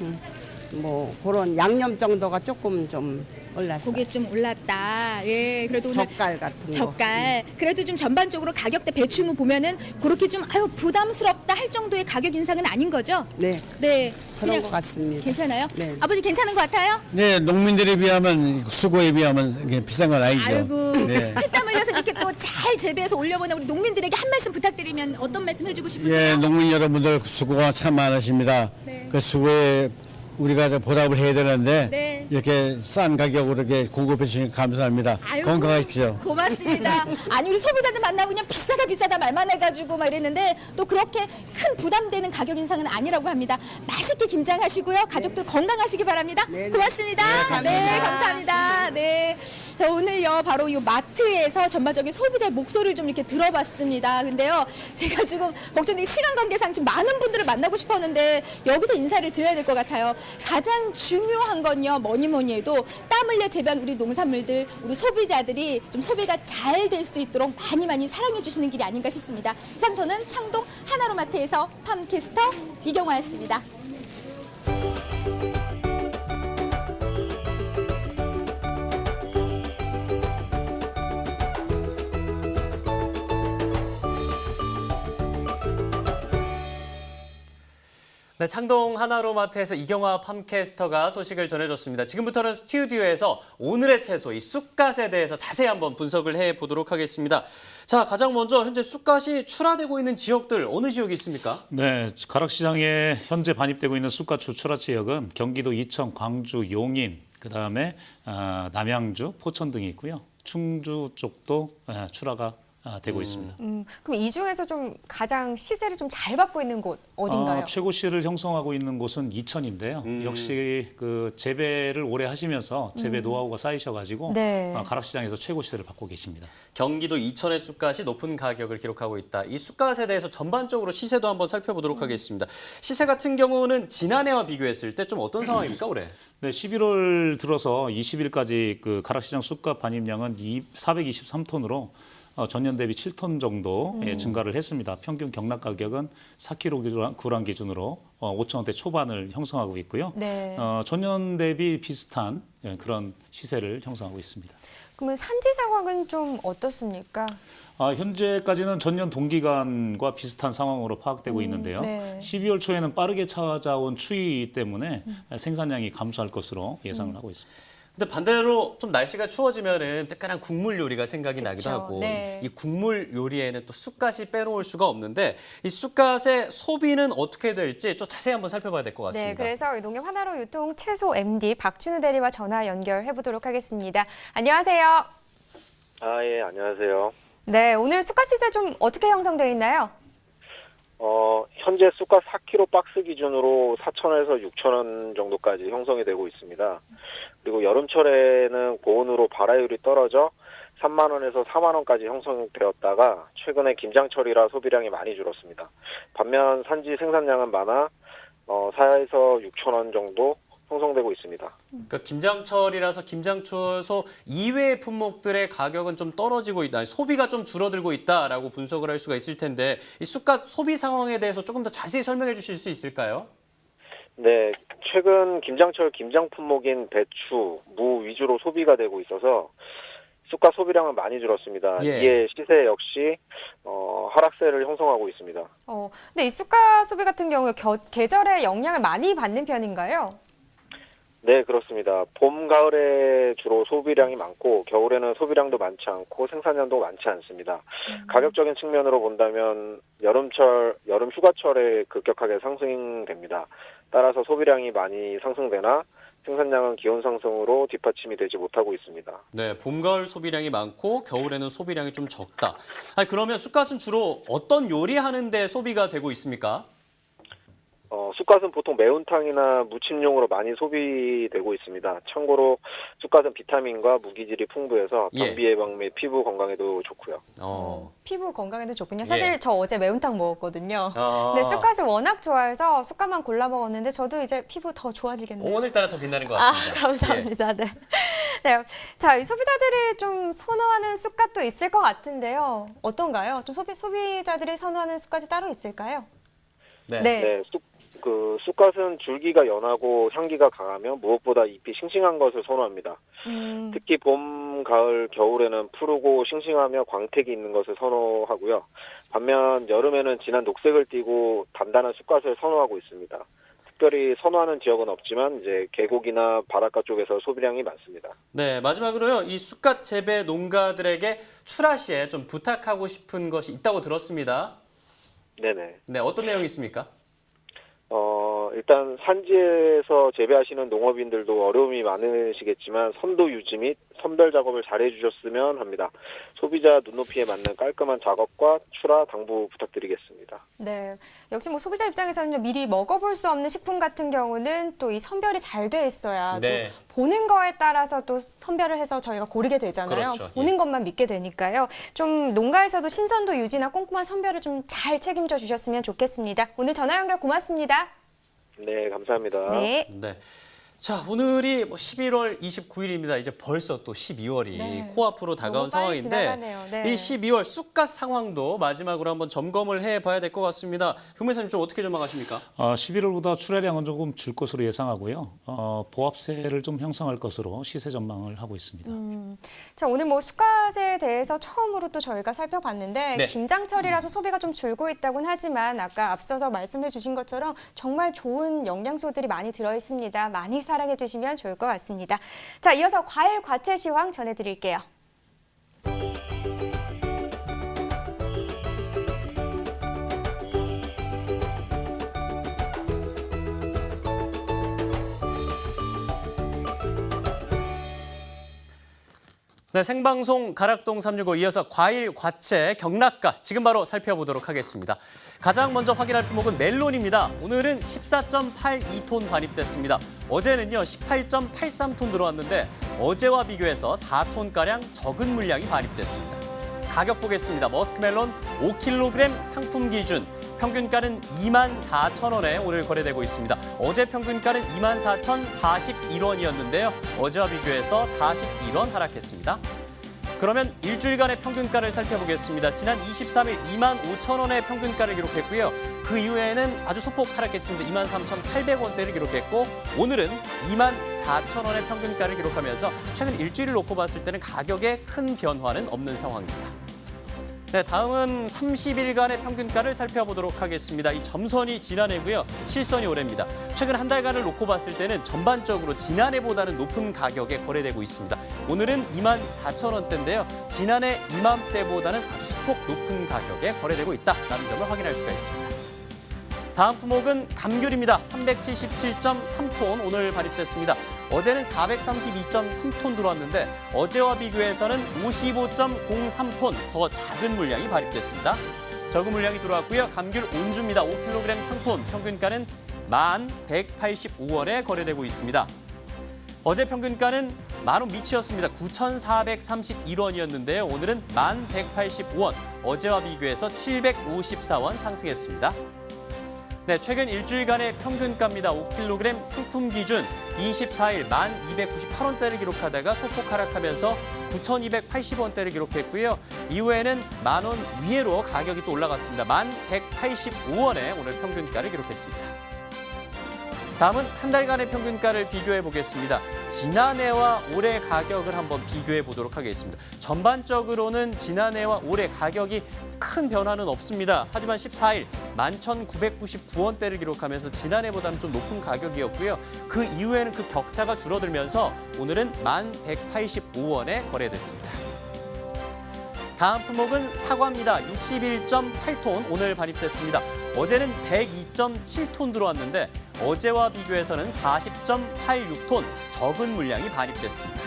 뭐 그런 양념 정도가 조금 좀 올랐어요. 그게 좀 올랐다. 예, 그래도 오늘 젓갈 같은 거. 젓갈. 그래도 좀 전반적으로 가격대 배추무 보면은 그렇게 좀 아유 부담스럽다 할 정도의 가격 인상은 아닌 거죠? 네, 네. 그런 그냥 것 같습니다. 괜찮아요? 네. 아버지 괜찮은 것 같아요? 네, 농민들에 비하면 수고에 비하면 이게 비싼 건 아니죠. 아이고 네. 피땀 흘려서 이렇게 또 잘 재배해서 올려보는 우리 농민들에게 한 말씀 부탁드리면 어떤 말씀 해주고 싶으세요? 예, 농민 여러분들 수고가 참 많으십니다. 네. 그 수고에 우리가 보답을 해야 되는데 네. 이렇게 싼 가격으로 이렇게 공급해 주시니 감사합니다. 아이고, 건강하십시오. 고맙습니다. 아니 우리 소비자들 만나고 그냥 비싸다 말만 해가지고 막 이랬는데 또 그렇게 큰 부담되는 가격 인상은 아니라고 합니다. 맛있게 김장하시고요. 가족들 건강하시기 바랍니다. 네, 네. 고맙습니다. 네, 감사합니다. 네, 저 오늘요 바로 이 마트에서 전반적인 소비자의 목소리를 좀 이렇게 들어봤습니다. 근데요 제가 지금 걱정되는 시간 관계상 좀 많은 분들을 만나고 싶었는데 여기서 인사를 드려야 될 것 같아요. 가장 중요한 건요 뭐니 해도 땀 흘려 재배한 우리 농산물들 우리 소비자들이 좀 소비가 잘 될 수 있도록 많이 사랑해 주시는 길이 아닌가 싶습니다. 이상 저는 창동 하나로마트에서 팜캐스터 이경화였습니다. 네, 창동 하나로마트에서 이경화 팜캐스터가 소식을 전해줬습니다. 지금부터는 스튜디오에서 오늘의 채소, 이 쑥갓에 대해서 자세히 한번 분석을 해보도록 하겠습니다. 자, 가장 먼저 현재 쑥갓이 출하되고 있는 지역들 어느 지역이 있습니까? 네, 가락시장에 현재 반입되고 있는 쑥갓 주출하 지역은 경기도 이천, 광주, 용인, 그다음에 남양주, 포천 등이 있고요. 충주 쪽도 출하가 되고 있습니다. 그럼 이 중에서 좀 가장 시세를 좀 잘 받고 있는 곳 어딘가요? 최고 시를 형성하고 있는 곳은 이천인데요. 역시 그 재배를 오래 하시면서 재배 노하우가 쌓이셔가지고 네. 가락시장에서 최고 시세를 받고 계십니다. 경기도 이천의 쑥갓이 높은 가격을 기록하고 있다. 이 쑥갓에 대해서 전반적으로 시세도 한번 살펴보도록 하겠습니다. 시세 같은 경우는 지난해와 비교했을 때 좀 어떤 상황입니까, 올해? 네, 11월 들어서 20일까지 그 가락시장 쑥갓 반입량은 423톤으로 전년 대비 7톤 정도 증가를 했습니다. 평균 경락 가격은 4kg 기준으로 5천 원대 초반을 형성하고 있고요. 네. 전년 대비 비슷한 그런 시세를 형성하고 있습니다. 그러면 산지 상황은 좀 어떻습니까? 현재까지는 전년 동기간과 비슷한 상황으로 파악되고 있는데요. 네. 12월 초에는 빠르게 찾아온 추위 때문에 생산량이 감소할 것으로 예상을 하고 있습니다. 근데 반대로 좀 날씨가 추워지면은 뜨끈한 국물 요리가 생각이 나기도 하고 네. 이 국물 요리에는 또 쑥갓이 빼놓을 수가 없는데 이 쑥갓의 소비는 어떻게 될지 좀 자세히 한번 살펴봐야 될 것 같습니다. 네, 그래서 농협 하나로 유통 채소 MD 박준우 대리와 전화 연결해 보도록 하겠습니다. 안녕하세요. 예, 안녕하세요. 네, 오늘 쑥갓 시세 좀 어떻게 형성되어 있나요? 현재 쑥갓 4kg 박스 기준으로 4,000원에서 6,000원 정도까지 형성이 되고 있습니다. 그리고 여름철에는 고온으로 발화율이 떨어져 3만 원에서 4만 원까지 형성되었다가 최근에 김장철이라 소비량이 많이 줄었습니다. 반면 산지 생산량은 많아 4에서 6천 원 정도 형성되고 있습니다. 그러니까 김장철이라서 김장철소 이외의 품목들의 가격은 좀 떨어지고 있다, 소비가 좀 줄어들고 있다라고 분석을 할 수가 있을 텐데 이 쑥갓 소비 상황에 대해서 조금 더 자세히 설명해 주실 수 있을까요? 네, 최근 김장철 김장 품목인 배추, 무 위주로 소비가 되고 있어서 쑥갓 소비량은 많이 줄었습니다. 예. 이에 시세 역시 하락세를 형성하고 있습니다. 근데 이 쑥갓 소비 같은 경우에 계절에 영향을 많이 받는 편인가요? 네, 그렇습니다. 봄, 가을에 주로 소비량이 많고 겨울에는 소비량도 많지 않고 생산량도 많지 않습니다. 가격적인 측면으로 본다면 여름 휴가철에 급격하게 상승됩니다. 따라서 소비량이 많이 상승되나 생산량은 기온 상승으로 뒷받침이 되지 못하고 있습니다. 네, 봄, 가을 소비량이 많고 겨울에는 소비량이 좀 적다. 그러면 쑥갓은 주로 어떤 요리하는 데 소비가 되고 있습니까? 쑥갓은 보통 매운탕이나 무침용으로 많이 소비되고 있습니다. 참고로 쑥갓은 비타민과 무기질이 풍부해서 변비 예방 및 피부 건강에도 좋고요. 피부 건강에도 좋군요. 사실 저 어제 매운탕 먹었거든요. 아. 근데 쑥갓을 워낙 좋아해서 쑥갓만 골라 먹었는데 저도 이제 피부 더 좋아지겠네요. 오늘따라 더 빛나는 것 같습니다. 감사합니다. 네. 네. 자, 이 소비자들이 좀 선호하는 쑥갓도 있을 것 같은데요. 어떤가요? 좀 소비자들이 선호하는 쑥갓이 따로 있을까요? 네, 쑥갓은 줄기가 연하고 향기가 강하며 무엇보다 잎이 싱싱한 것을 선호합니다. 특히 봄, 가을, 겨울에는 푸르고 싱싱하며 광택이 있는 것을 선호하고요. 반면 여름에는 진한 녹색을 띠고 단단한 쑥갓을 선호하고 있습니다. 특별히 선호하는 지역은 없지만 이제 계곡이나 바닷가 쪽에서 소비량이 많습니다. 네, 마지막으로요. 이 쑥갓 재배 농가들에게 출하 시에 좀 부탁하고 싶은 것이 있다고 들었습니다. 네네. 네, 어떤 내용이 있습니까? 일단 산지에서 재배하시는 농업인들도 어려움이 많으시겠지만 선도 유지 및 선별 작업을 잘 해주셨으면 합니다. 소비자 눈높이에 맞는 깔끔한 작업과 출하 당부 부탁드리겠습니다. 네, 역시 뭐 소비자 입장에서는 미리 먹어볼 수 없는 식품 같은 경우는 또 이 선별이 잘 돼 있어야 또 보는 거에 따라서 또 선별을 해서 저희가 고르게 되잖아요. 그렇죠. 보는 것만 믿게 되니까요. 좀 농가에서도 신선도 유지나 꼼꼼한 선별을 좀 잘 책임져 주셨으면 좋겠습니다. 오늘 전화 연결 고맙습니다. 네, 감사합니다. 네. 자, 오늘이 11월 29일입니다. 이제 벌써 또 12월이 코앞으로 다가온 상황인데 이 12월 쑥갓 상황도 마지막으로 한번 점검을 해봐야 될 것 같습니다. 금혜사님 좀 어떻게 전망하십니까? 11월보다 출하량은 조금 줄 것으로 예상하고요. 보합세를 좀 형성할 것으로 시세 전망을 하고 있습니다. 자, 오늘 뭐 쑥갓에 대해서 처음으로 또 저희가 살펴봤는데 김장철이라서 소비가 좀 줄고 있다고는 하지만 아까 앞서서 말씀해 주신 것처럼 정말 좋은 영양소들이 많이 들어있습니다. 많이 사랑해 주시면 좋을 것 같습니다. 자, 이어서 과일 과채 시황 전해드릴게요. 네, 생방송 가락동 365 이어서 과일, 과채, 경락가 지금 바로 살펴보도록 하겠습니다. 가장 먼저 확인할 품목은 멜론입니다. 오늘은 14.82톤 반입됐습니다. 어제는요 18.83톤 들어왔는데 어제와 비교해서 4톤가량 적은 물량이 반입됐습니다. 가격 보겠습니다. 머스크멜론 5kg 상품 기준 평균가는 24,000원에 오늘 거래되고 있습니다. 어제 평균가는 24,041원이었는데요. 어제와 비교해서 41원 하락했습니다. 그러면 일주일간의 평균가를 살펴보겠습니다. 지난 23일 25,000원의 평균가를 기록했고요. 그 이후에는 아주 소폭 하락했습니다. 23,800원대를 기록했고 오늘은 24,000원의 평균가를 기록하면서 최근 일주일을 놓고 봤을 때는 가격에 큰 변화는 없는 상황입니다. 네, 다음은 30일간의 평균가를 살펴보도록 하겠습니다. 이 점선이 지난해고요. 실선이 올해입니다. 최근 한 달간을 놓고 봤을 때는 전반적으로 지난해보다는 높은 가격에 거래되고 있습니다. 오늘은 24,000원대인데요. 지난해 이맘때보다는 아주 소폭 높은 가격에 거래되고 있다는 점을 확인할 수가 있습니다. 다음 품목은 감귤입니다. 377.3톤 오늘 발입됐습니다. 어제는 432.3톤 들어왔는데 어제와 비교해서는 55.03톤 더 작은 물량이 발입됐습니다. 적은 물량이 들어왔고요. 감귤 온주입니다. 5kg 상품 평균가는 11,185원에 거래되고 있습니다. 어제 평균가는 10,000원 미치였습니다. 9,431원이었는데요. 오늘은 10,185원, 어제와 비교해서 754원 상승했습니다. 네, 최근 일주일간의 평균가입니다. 5kg 상품 기준 24일 1,298원대를 기록하다가 소폭 하락하면서 9,280원대를 기록했고요. 이후에는 10,000원 위로 가격이 또 올라갔습니다. 10,185원에 오늘 평균가를 기록했습니다. 다음은 한 달간의 평균가를 비교해 보겠습니다. 지난해와 올해 가격을 한번 비교해 보도록 하겠습니다. 전반적으로는 지난해와 올해 가격이 큰 변화는 없습니다. 하지만 14일 11,999원대를 기록하면서 지난해보다는 좀 높은 가격이었고요. 그 이후에는 그 격차가 줄어들면서 오늘은 10,185원에 거래됐습니다. 다음 품목은 사과입니다. 61.8톤 오늘 반입됐습니다. 어제는 102.7톤 들어왔는데 어제와 비교해서는 40.86톤 적은 물량이 반입됐습니다.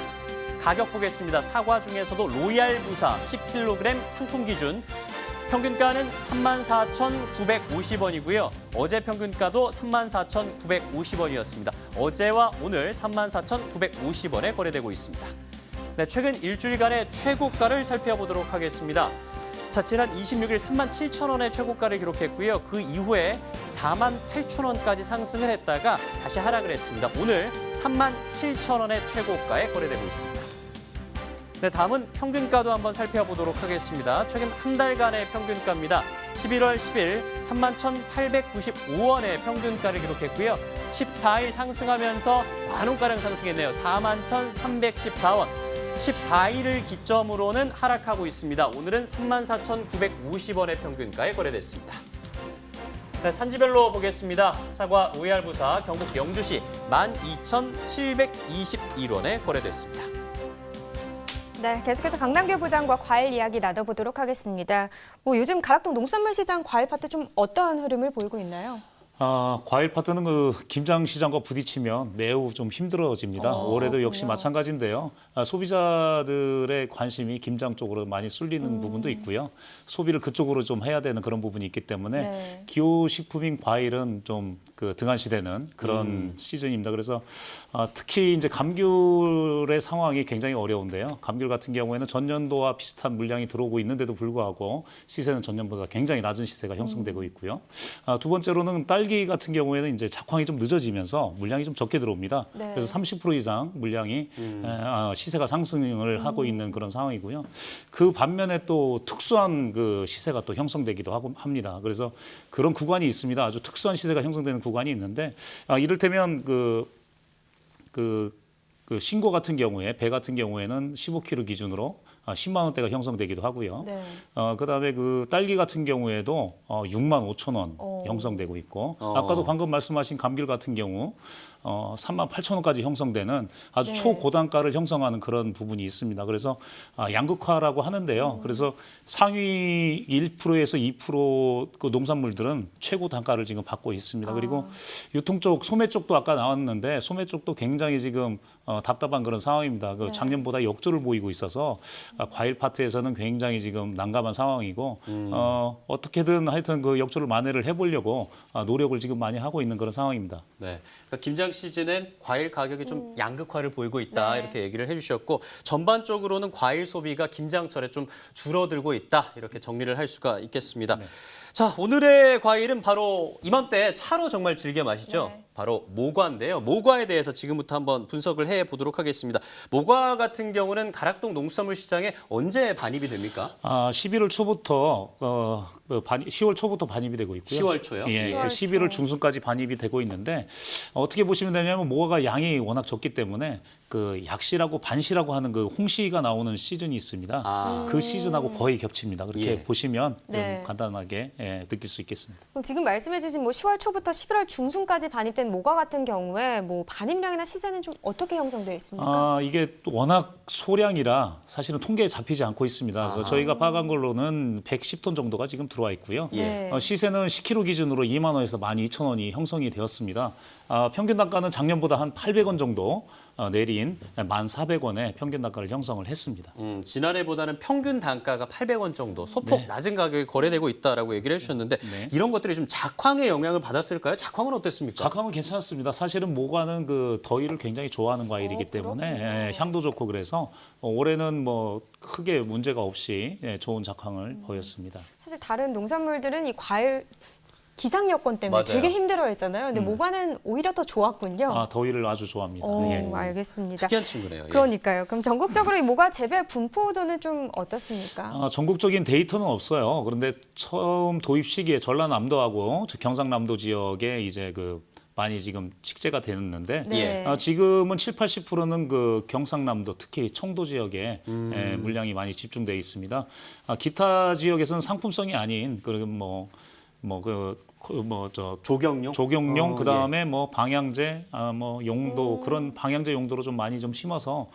가격 보겠습니다. 사과 중에서도 로얄 부사 10kg 상품 기준 평균가는 34,950원이고요. 어제 평균가도 34,950원이었습니다. 어제와 오늘 34,950원에 거래되고 있습니다. 네, 최근 일주일간의 최고가를 살펴보도록 하겠습니다. 자, 지난 26일 37,000원의 최고가를 기록했고요. 그 이후에 48,000원까지 상승을 했다가 다시 하락을 했습니다. 오늘 37,000원의 최고가에 거래되고 있습니다. 네, 다음은 평균가도 한번 살펴보도록 하겠습니다. 최근 한 달간의 평균가입니다. 11월 10일 31,895원의 평균가를 기록했고요. 14일 상승하면서 만원가량 상승했네요. 41,314원. 14일을 기점으로는 하락하고 있습니다. 오늘은 34,950원의 평균가에 거래됐습니다. 네, 산지별로 보겠습니다. 사과 로얄 부사 경북 영주시 12,721원에 거래됐습니다. 네, 계속해서 강남규 부장과 과일 이야기 나눠보도록 하겠습니다. 요즘 가락동 농산물 시장 과일 파트 좀 어떠한 흐름을 보이고 있나요? 과일 파트는 그 김장 시장과 부딪히면 매우 좀 힘들어집니다. 올해도 역시 그렇군요. 마찬가지인데요. 소비자들의 관심이 김장 쪽으로 많이 쏠리는 부분도 있고요. 소비를 그쪽으로 좀 해야 되는 그런 부분이 있기 때문에 네. 기호식품인 과일은 좀 그 등한시되는 그런 시즌입니다. 그래서 특히 이제 감귤의 상황이 굉장히 어려운데요. 감귤 같은 경우에는 전년도와 비슷한 물량이 들어오고 있는데도 불구하고 시세는 전년보다 굉장히 낮은 시세가 형성되고 있고요. 두 번째로는 딸기 같은 경우에는 이제 작황이 좀 늦어지면서 물량이 좀 적게 들어옵니다. 네. 그래서 30% 이상 물량이 시세가 상승을 하고 있는 그런 상황이고요. 그 반면에 또 특수한 그 시세가 또 형성되기도 하고 합니다. 그래서 그런 구간이 있습니다. 아주 특수한 시세가 형성되는 구간이 있는데 이를테면 그 신고 같은 경우에 배 같은 경우에는 15kg 기준으로 10만 원대가 형성되기도 하고요. 네. 그다음에 그 딸기 같은 경우에도 65,000원 형성되고 있고 아까도 방금 말씀하신 감귤 같은 경우 38,000원까지 형성되는 아주 네. 초고단가를 형성하는 그런 부분이 있습니다. 그래서 양극화라고 하는데요. 그래서 상위 1%에서 2% 그 농산물들은 최고 단가를 지금 받고 있습니다. 그리고 유통 쪽, 소매 쪽도 아까 나왔는데 소매 쪽도 굉장히 지금 답답한 그런 상황입니다. 그 작년보다 역조를 보이고 있어서 과일 파트에서는 굉장히 지금 난감한 상황이고 어떻게든 하여튼 그 역조를 만회를 해보려고 노력을 지금 많이 하고 있는 그런 상황입니다. 네, 그러니까 김장 시즌엔 과일 가격이 좀 양극화를 보이고 있다 네. 이렇게 얘기를 해주셨고 전반적으로는 과일 소비가 김장철에 좀 줄어들고 있다 이렇게 정리를 할 수가 있겠습니다. 네. 자, 오늘의 과일은 바로 이맘때 차로 정말 즐겨 마시죠. 네. 바로 모과인데요. 모과에 대해서 지금부터 한번 분석을 해보도록 하겠습니다. 모과 같은 경우는 가락동 농수산물 시장에 언제 반입이 됩니까? 11월 초부터 10월 초부터 반입이 되고 있고요. 10월 초요? 예, 10월 11월 중순까지 반입이 되고 있는데 어떻게 보시면 되냐면 모과가 양이 워낙 적기 때문에 그 약시라고 반시라고 하는 그 홍시가 나오는 시즌이 있습니다. 그 시즌하고 거의 겹칩니다. 그렇게 예. 보시면 좀 네. 간단하게 느낄 수 있겠습니다. 그럼 지금 말씀해주신 10월 초부터 11월 중순까지 반입된 모과 같은 경우에 반입량이나 시세는 좀 어떻게 형성되어 있습니까? 이게 또 워낙 소량이라 사실은 통계에 잡히지 않고 있습니다. 저희가 파악한 걸로는 110톤 정도가 지금 들어와 있고요. 네. 시세는 10kg 기준으로 2만 원에서 12,000원이 형성이 되었습니다. 평균 단가는 작년보다 한 800원 정도 내린 1,400원의 평균 단가를 형성을 했습니다. 지난해보다는 평균 단가가 800원 정도 소폭 네. 낮은 가격에 거래되고 있다라고 얘기를 해주셨는데 이런 것들이 좀 작황에 영향을 받았을까요? 작황은 어땠습니까? 작황은 괜찮았습니다. 사실은 모과는 그 더위를 굉장히 좋아하는 과일이기 때문에 향도 좋고 그래서 올해는 뭐 크게 문제가 없이 좋은 작황을 보였습니다. 사실 다른 농산물들은 이 과일 기상 여건 때문에 맞아요. 되게 힘들어했잖아요. 근데 모과는 오히려 더 좋았군요. 아, 더위를 아주 좋아합니다. 예. 알겠습니다. 특이한 친구네요. 예. 그러니까요. 그럼 전국적으로 이 모과 재배 분포도는 좀 어떻습니까? 전국적인 데이터는 없어요. 그런데 처음 도입 시기에 전라남도하고 경상남도 지역에 이제 많이 지금 식재가 됐는데 네. 지금은 70~80%는 그 경상남도 특히 청도 지역에 물량이 많이 집중돼 있습니다. 기타 지역에서는 상품성이 아닌 조경용 그다음에 뭐 방향제 뭐 용도 그런 방향제 용도로 좀 많이 좀 심어서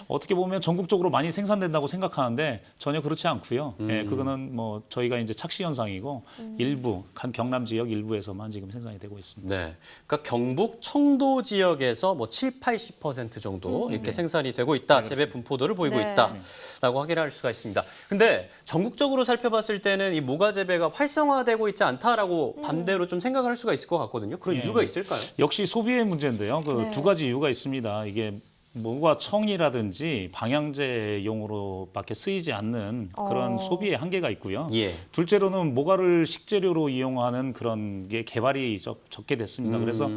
어떻게 보면 전국적으로 많이 생산된다고 생각하는데 전혀 그렇지 않고요. 그거는 뭐 저희가 이제 착시 현상이고 일부 경남 지역 일부에서만 지금 생산이 되고 있습니다. 네. 그러니까 경북 청도 지역에서 뭐 70~80% 정도 이렇게 생산이 되고 있다. 재배 분포도를 보이고 있다라고 확인할 수가 있습니다. 근데 전국적으로 살펴봤을 때는 이 모과 재배가 활성화되고 있지 않다라고 반대로 좀 생각을 할 수가 있을 것 같거든요. 그런 이유가 있을까요? 역시 소비의 문제인데요. 두 가지 이유가 있습니다. 이게 모과 청이라든지 방향제용으로밖에 쓰이지 않는 그런 소비의 한계가 있고요. 둘째로는 모과를 식재료로 이용하는 그런 게 개발이 적게 됐습니다. 그래서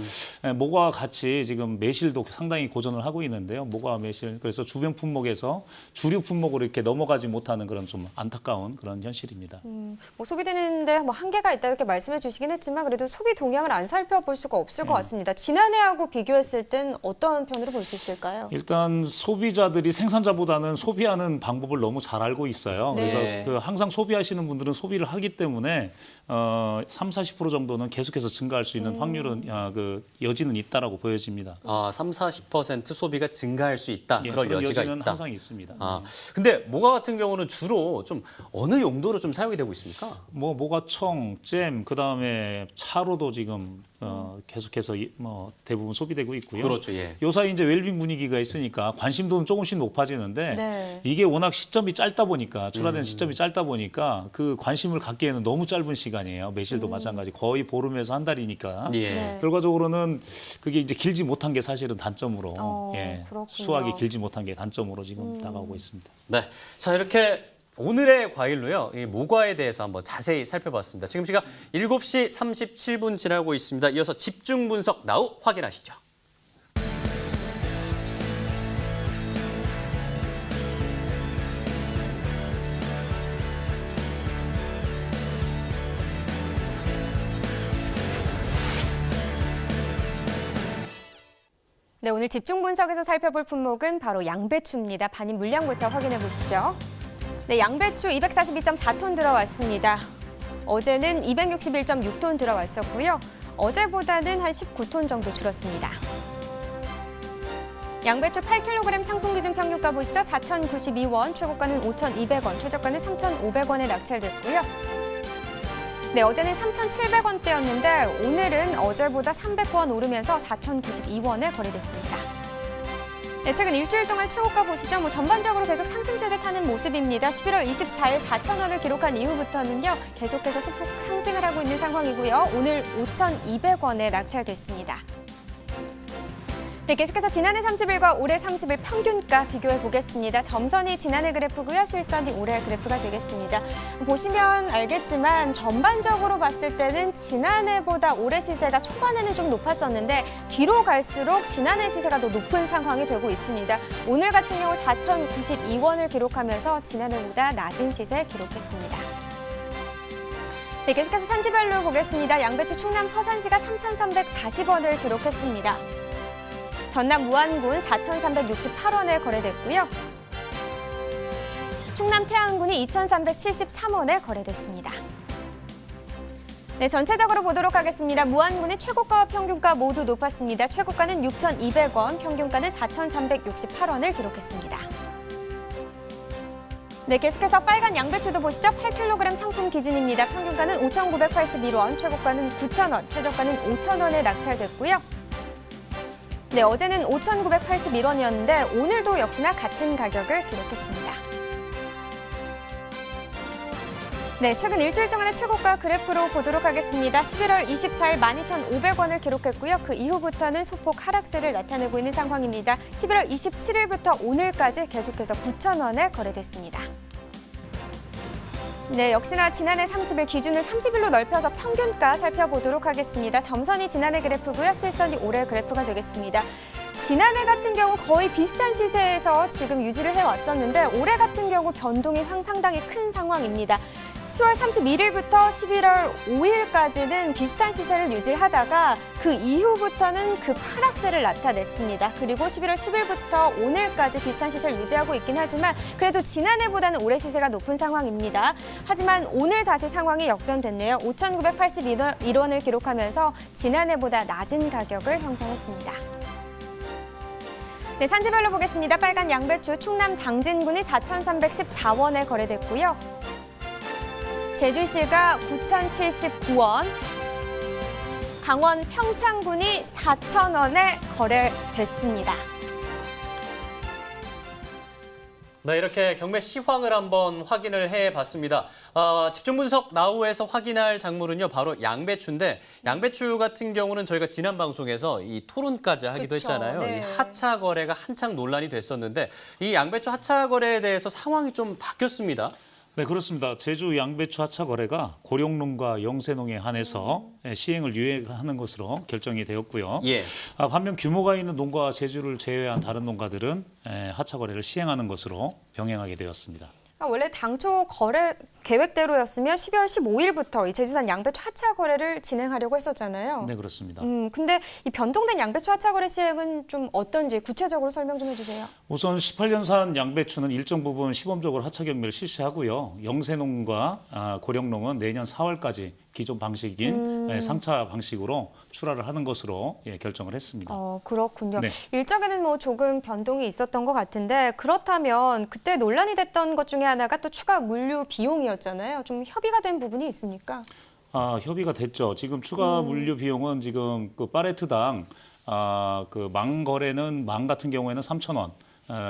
모과와 같이 지금 매실도 상당히 고전을 하고 있는데요. 모과 매실 그래서 주변 품목에서 주류 품목으로 이렇게 넘어가지 못하는 그런 좀 안타까운 그런 현실입니다. 뭐 소비되는데 뭐 한계가 있다 이렇게 말씀해 주시긴 했지만 그래도 소비 동향을 안 살펴볼 수가 없을 것 같습니다. 지난해하고 비교했을 땐 어떤 편으로 볼 수 있을까요? 일단 소비자들이 생산자보다는 소비하는 방법을 너무 잘 알고 있어요. 그래서 항상 소비하시는 분들은 소비를 하기 때문에 30~40% 정도는 계속해서 증가할 수 있는 확률은 여지는 있다라고 보여집니다. 30~40% 소비가 증가할 수 있다. 그런 여지가 여지는 있다. 항상 있습니다. 근데 모과 같은 경우는 주로 좀 어느 용도로 좀 사용이 되고 있습니까? 모과청, 잼, 그다음에 차로도 지금 계속해서 대부분 소비되고 있고요. 그렇죠. 예. 요사이 이제 웰빙 분위기가 있으니까 관심도는 조금씩 높아지는데 이게 워낙 시점이 짧다 보니까 출하된 시점이 짧다 보니까 그 관심을 갖기에는 너무 짧은 시간이에요. 매실도 마찬가지. 거의 보름에서 한 달이니까 결과적으로는 그게 이제 길지 못한 게 사실은 단점으로 수확이 길지 못한 게 단점으로 지금 다가오고 있습니다. 네. 자, 이렇게 오늘의 과일로요. 이 모과에 대해서 한번 자세히 살펴봤습니다. 지금 시각 7시 37분 지나고 있습니다. 이어서 집중 분석 나우 확인하시죠. 네, 오늘 집중 분석에서 살펴볼 품목은 바로 양배추입니다. 반입 물량부터 확인해 보시죠. 네, 양배추 242.4톤 들어왔습니다. 어제는 261.6톤 들어왔었고요. 어제보다는 한 19톤 정도 줄었습니다. 양배추 8kg 상품 기준 평균가 보시죠. 4,092원, 최고가는 5,200원, 최저가는 3,500원에 낙찰됐고요. 네, 어제는 3,700원대였는데 오늘은 어제보다 300원 오르면서 4,092원에 거래됐습니다. 네, 최근 일주일 동안 최고가 보시죠. 전반적으로 계속 상승세를 타는 모습입니다. 11월 24일 4,000원을 기록한 이후부터는요. 계속해서 소폭 상승을 하고 있는 상황이고요. 오늘 5,200원에 낙찰됐습니다. 네, 계속해서 지난해 30일과 올해 30일 평균가 비교해 보겠습니다. 점선이 지난해 그래프고요. 실선이 올해 그래프가 되겠습니다. 보시면 알겠지만 전반적으로 봤을 때는 지난해보다 올해 시세가 초반에는 좀 높았었는데 뒤로 갈수록 지난해 시세가 더 높은 상황이 되고 있습니다. 오늘 같은 경우 4,092원을 기록하면서 지난해보다 낮은 시세 기록했습니다. 네, 계속해서 산지별로 보겠습니다. 양배추 충남 서산시가 3,340원을 기록했습니다. 전남 무안군 4,368원에 거래됐고요. 충남 태안군이 2,373원에 거래됐습니다. 네, 전체적으로 보도록 하겠습니다. 무안군의 최고가와 평균가 모두 높았습니다. 최고가는 6,200원, 평균가는 4,368원을 기록했습니다. 네, 계속해서 빨간 양배추도 보시죠. 8kg 상품 기준입니다. 평균가는 5,981원, 최고가는 9,000원, 최저가는 5,000원에 낙찰됐고요. 네, 어제는 5,981원이었는데 오늘도 역시나 같은 가격을 기록했습니다. 네, 최근 일주일 동안의 최고가 그래프로 보도록 하겠습니다. 11월 24일 12,500원을 기록했고요. 그 이후부터는 소폭 하락세를 나타내고 있는 상황입니다. 11월 27일부터 오늘까지 계속해서 9,000원에 거래됐습니다. 네, 역시나 지난해 30일 기준을 30일로 넓혀서 평균가 살펴보도록 하겠습니다. 점선이 지난해 그래프고요. 실선이 올해 그래프가 되겠습니다. 지난해 같은 경우 거의 비슷한 시세에서 지금 유지를 해왔었는데 올해 같은 경우 변동이 상당히 큰 상황입니다. 10월 31일부터 11월 5일까지는 비슷한 시세를 유지하다가 그 이후부터는 급 하락세를 나타냈습니다. 그리고 11월 10일부터 오늘까지 비슷한 시세를 유지하고 있긴 하지만 그래도 지난해보다는 올해 시세가 높은 상황입니다. 하지만 오늘 다시 상황이 역전됐네요. 5,981원을 기록하면서 지난해보다 낮은 가격을 형성했습니다. 네, 산지별로 보겠습니다. 빨간 양배추 충남 당진군이 4,314원에 거래됐고요. 제주시가 9,079원, 강원 평창군이 4,000원에 거래됐습니다. 네, 이렇게 경매 시황을 한번 확인을 해봤습니다. 집중 분석 나우에서 확인할 작물은요, 바로 양배추인데 양배추 같은 경우는 저희가 지난 방송에서 이 토론까지 하기도 했잖아요. 네. 이 하차 거래가 한창 논란이 됐었는데 이 양배추 하차 거래에 대해서 상황이 좀 바뀌었습니다. 네, 그렇습니다. 제주 양배추 하차 거래가 고령농과 영세농에 한해서 시행을 유예하는 것으로 결정이 되었고요. 예. 반면 규모가 있는 농가와 제주를 제외한 다른 농가들은 하차 거래를 시행하는 것으로 병행하게 되었습니다. 원래 당초 거래 계획대로였으면 12월 15일부터 이 제주산 양배추 하차 거래를 진행하려고 했었잖아요. 네, 그렇습니다. 근데 이 변동된 양배추 하차 거래 시행은 좀 어떤지 구체적으로 설명 좀 해주세요. 우선 18년산 양배추는 일정 부분 시범적으로 하차 경매를 실시하고요. 영세농과 고령농은 내년 4월까지 기존 방식인 상차 방식으로 출하를 하는 것으로 결정을 했습니다. 그렇군요. 네. 일정에는 뭐 조금 변동이 있었던 것 같은데 그렇다면 그때 논란이 됐던 것 중에 하나가 또 추가 물류 비용이었잖아요. 좀 협의가 된 부분이 있습니까? 협의가 됐죠. 지금 추가 물류 비용은 지금 그 팔레트당 그 망거래는 망 같은 경우에는 3,000원,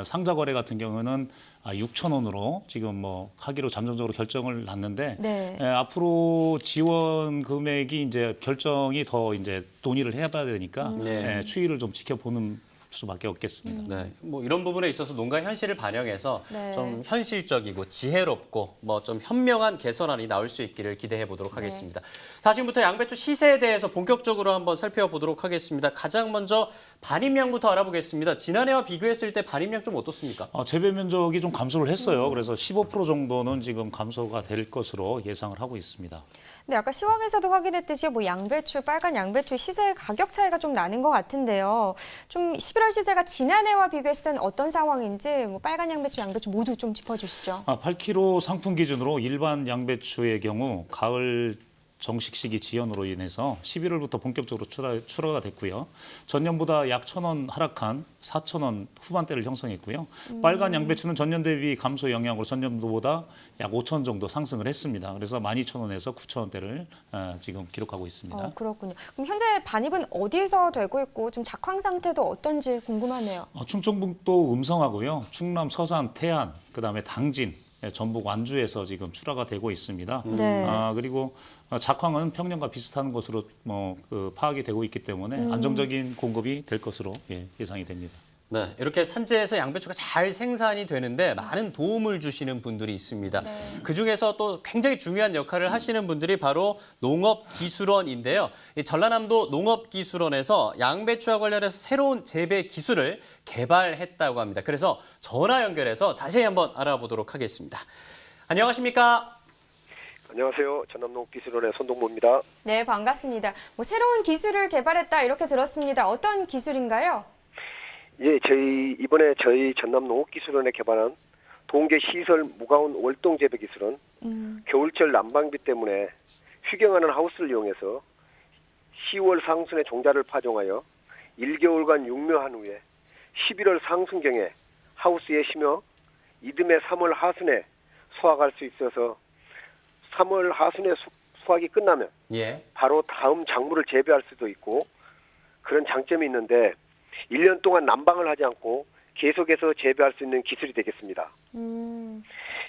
상자 거래 같은 경우는 6,000원으로 지금 뭐 하기로 잠정적으로 결정을 났는데 네. 앞으로 지원 금액이 이제 결정이 더 이제 논의를 해봐야 되니까 추이를 좀 지켜보는 수밖에 없겠습니다. 네, 뭐 이런 부분에 있어서 농가 현실을 반영해서 네. 좀 현실적이고 지혜롭고 뭐 좀 현명한 개선안이 나올 수 있기를 기대해 보도록 하겠습니다. 자, 지금부터 양배추 시세에 대해서 본격적으로 한번 살펴보도록 하겠습니다. 가장 먼저 반입량부터 알아보겠습니다. 지난해와 비교했을 때 반입량 좀 어떻습니까? 재배 면적이 좀 감소를 했어요. 그래서 15% 정도는 지금 감소가 될 것으로 예상을 하고 있습니다. 근데 아까 시황에서도 확인했듯이 뭐 양배추, 빨간 양배추 시세 가격 차이가 좀 나는 것 같은데요. 좀 11월 시세가 지난해와 비교했을 때는 어떤 상황인지 뭐 빨간 양배추, 양배추 모두 좀 짚어주시죠. 8kg 상품 기준으로 일반 양배추의 경우 가을 정식 시기 지연으로 인해서 11월부터 본격적으로 출하가 됐고요. 전년보다 약 1,000원 하락한 4,000원 후반대를 형성했고요. 빨간 양배추는 전년 대비 감소 영향으로 전년도보다 약 5,000원 정도 상승을 했습니다. 그래서 12,000원에서 9,000원대를 지금 기록하고 있습니다. 그렇군요. 그럼 현재 반입은 어디서 되고 있고 좀 작황 상태도 어떤지 궁금하네요. 충청북도 음성하고요. 충남 서산, 태안, 그다음에 당진, 전북 완주에서 지금 출하가 되고 있습니다. 네. 그리고 작황은 평년과 비슷한 것으로 파악이 되고 있기 때문에 안정적인 공급이 될 것으로 예상이 됩니다. 네, 이렇게 산지에서 양배추가 잘 생산이 되는데 많은 도움을 주시는 분들이 있습니다. 그중에서 또 굉장히 중요한 역할을 하시는 분들이 바로 농업기술원인데요. 이 전라남도 농업기술원에서 양배추와 관련해서 새로운 재배 기술을 개발했다고 합니다. 그래서 전화 연결해서 자세히 한번 알아보도록 하겠습니다. 안녕하십니까? 안녕하세요. 전남농업기술원의 손동모입니다. 네, 반갑습니다. 뭐 새로운 기술을 개발했다 이렇게 들었습니다. 어떤 기술인가요? 예, 이번에 저희 전남농업기술원에 개발한 동계 시설 무가온 월동 재배 기술은 겨울철 난방비 때문에 휴경하는 하우스를 이용해서 10월 상순에 종자를 파종하여 1개월간 육묘한 후에 11월 상순경에 하우스에 심어 이듬해 3월 하순에 수확할 수 있어서 3월 하순에 수확이 끝나면 바로 다음 작물을 재배할 수도 있고 그런 장점이 있는데 1년 동안 난방을 하지 않고 계속해서 재배할 수 있는 기술이 되겠습니다.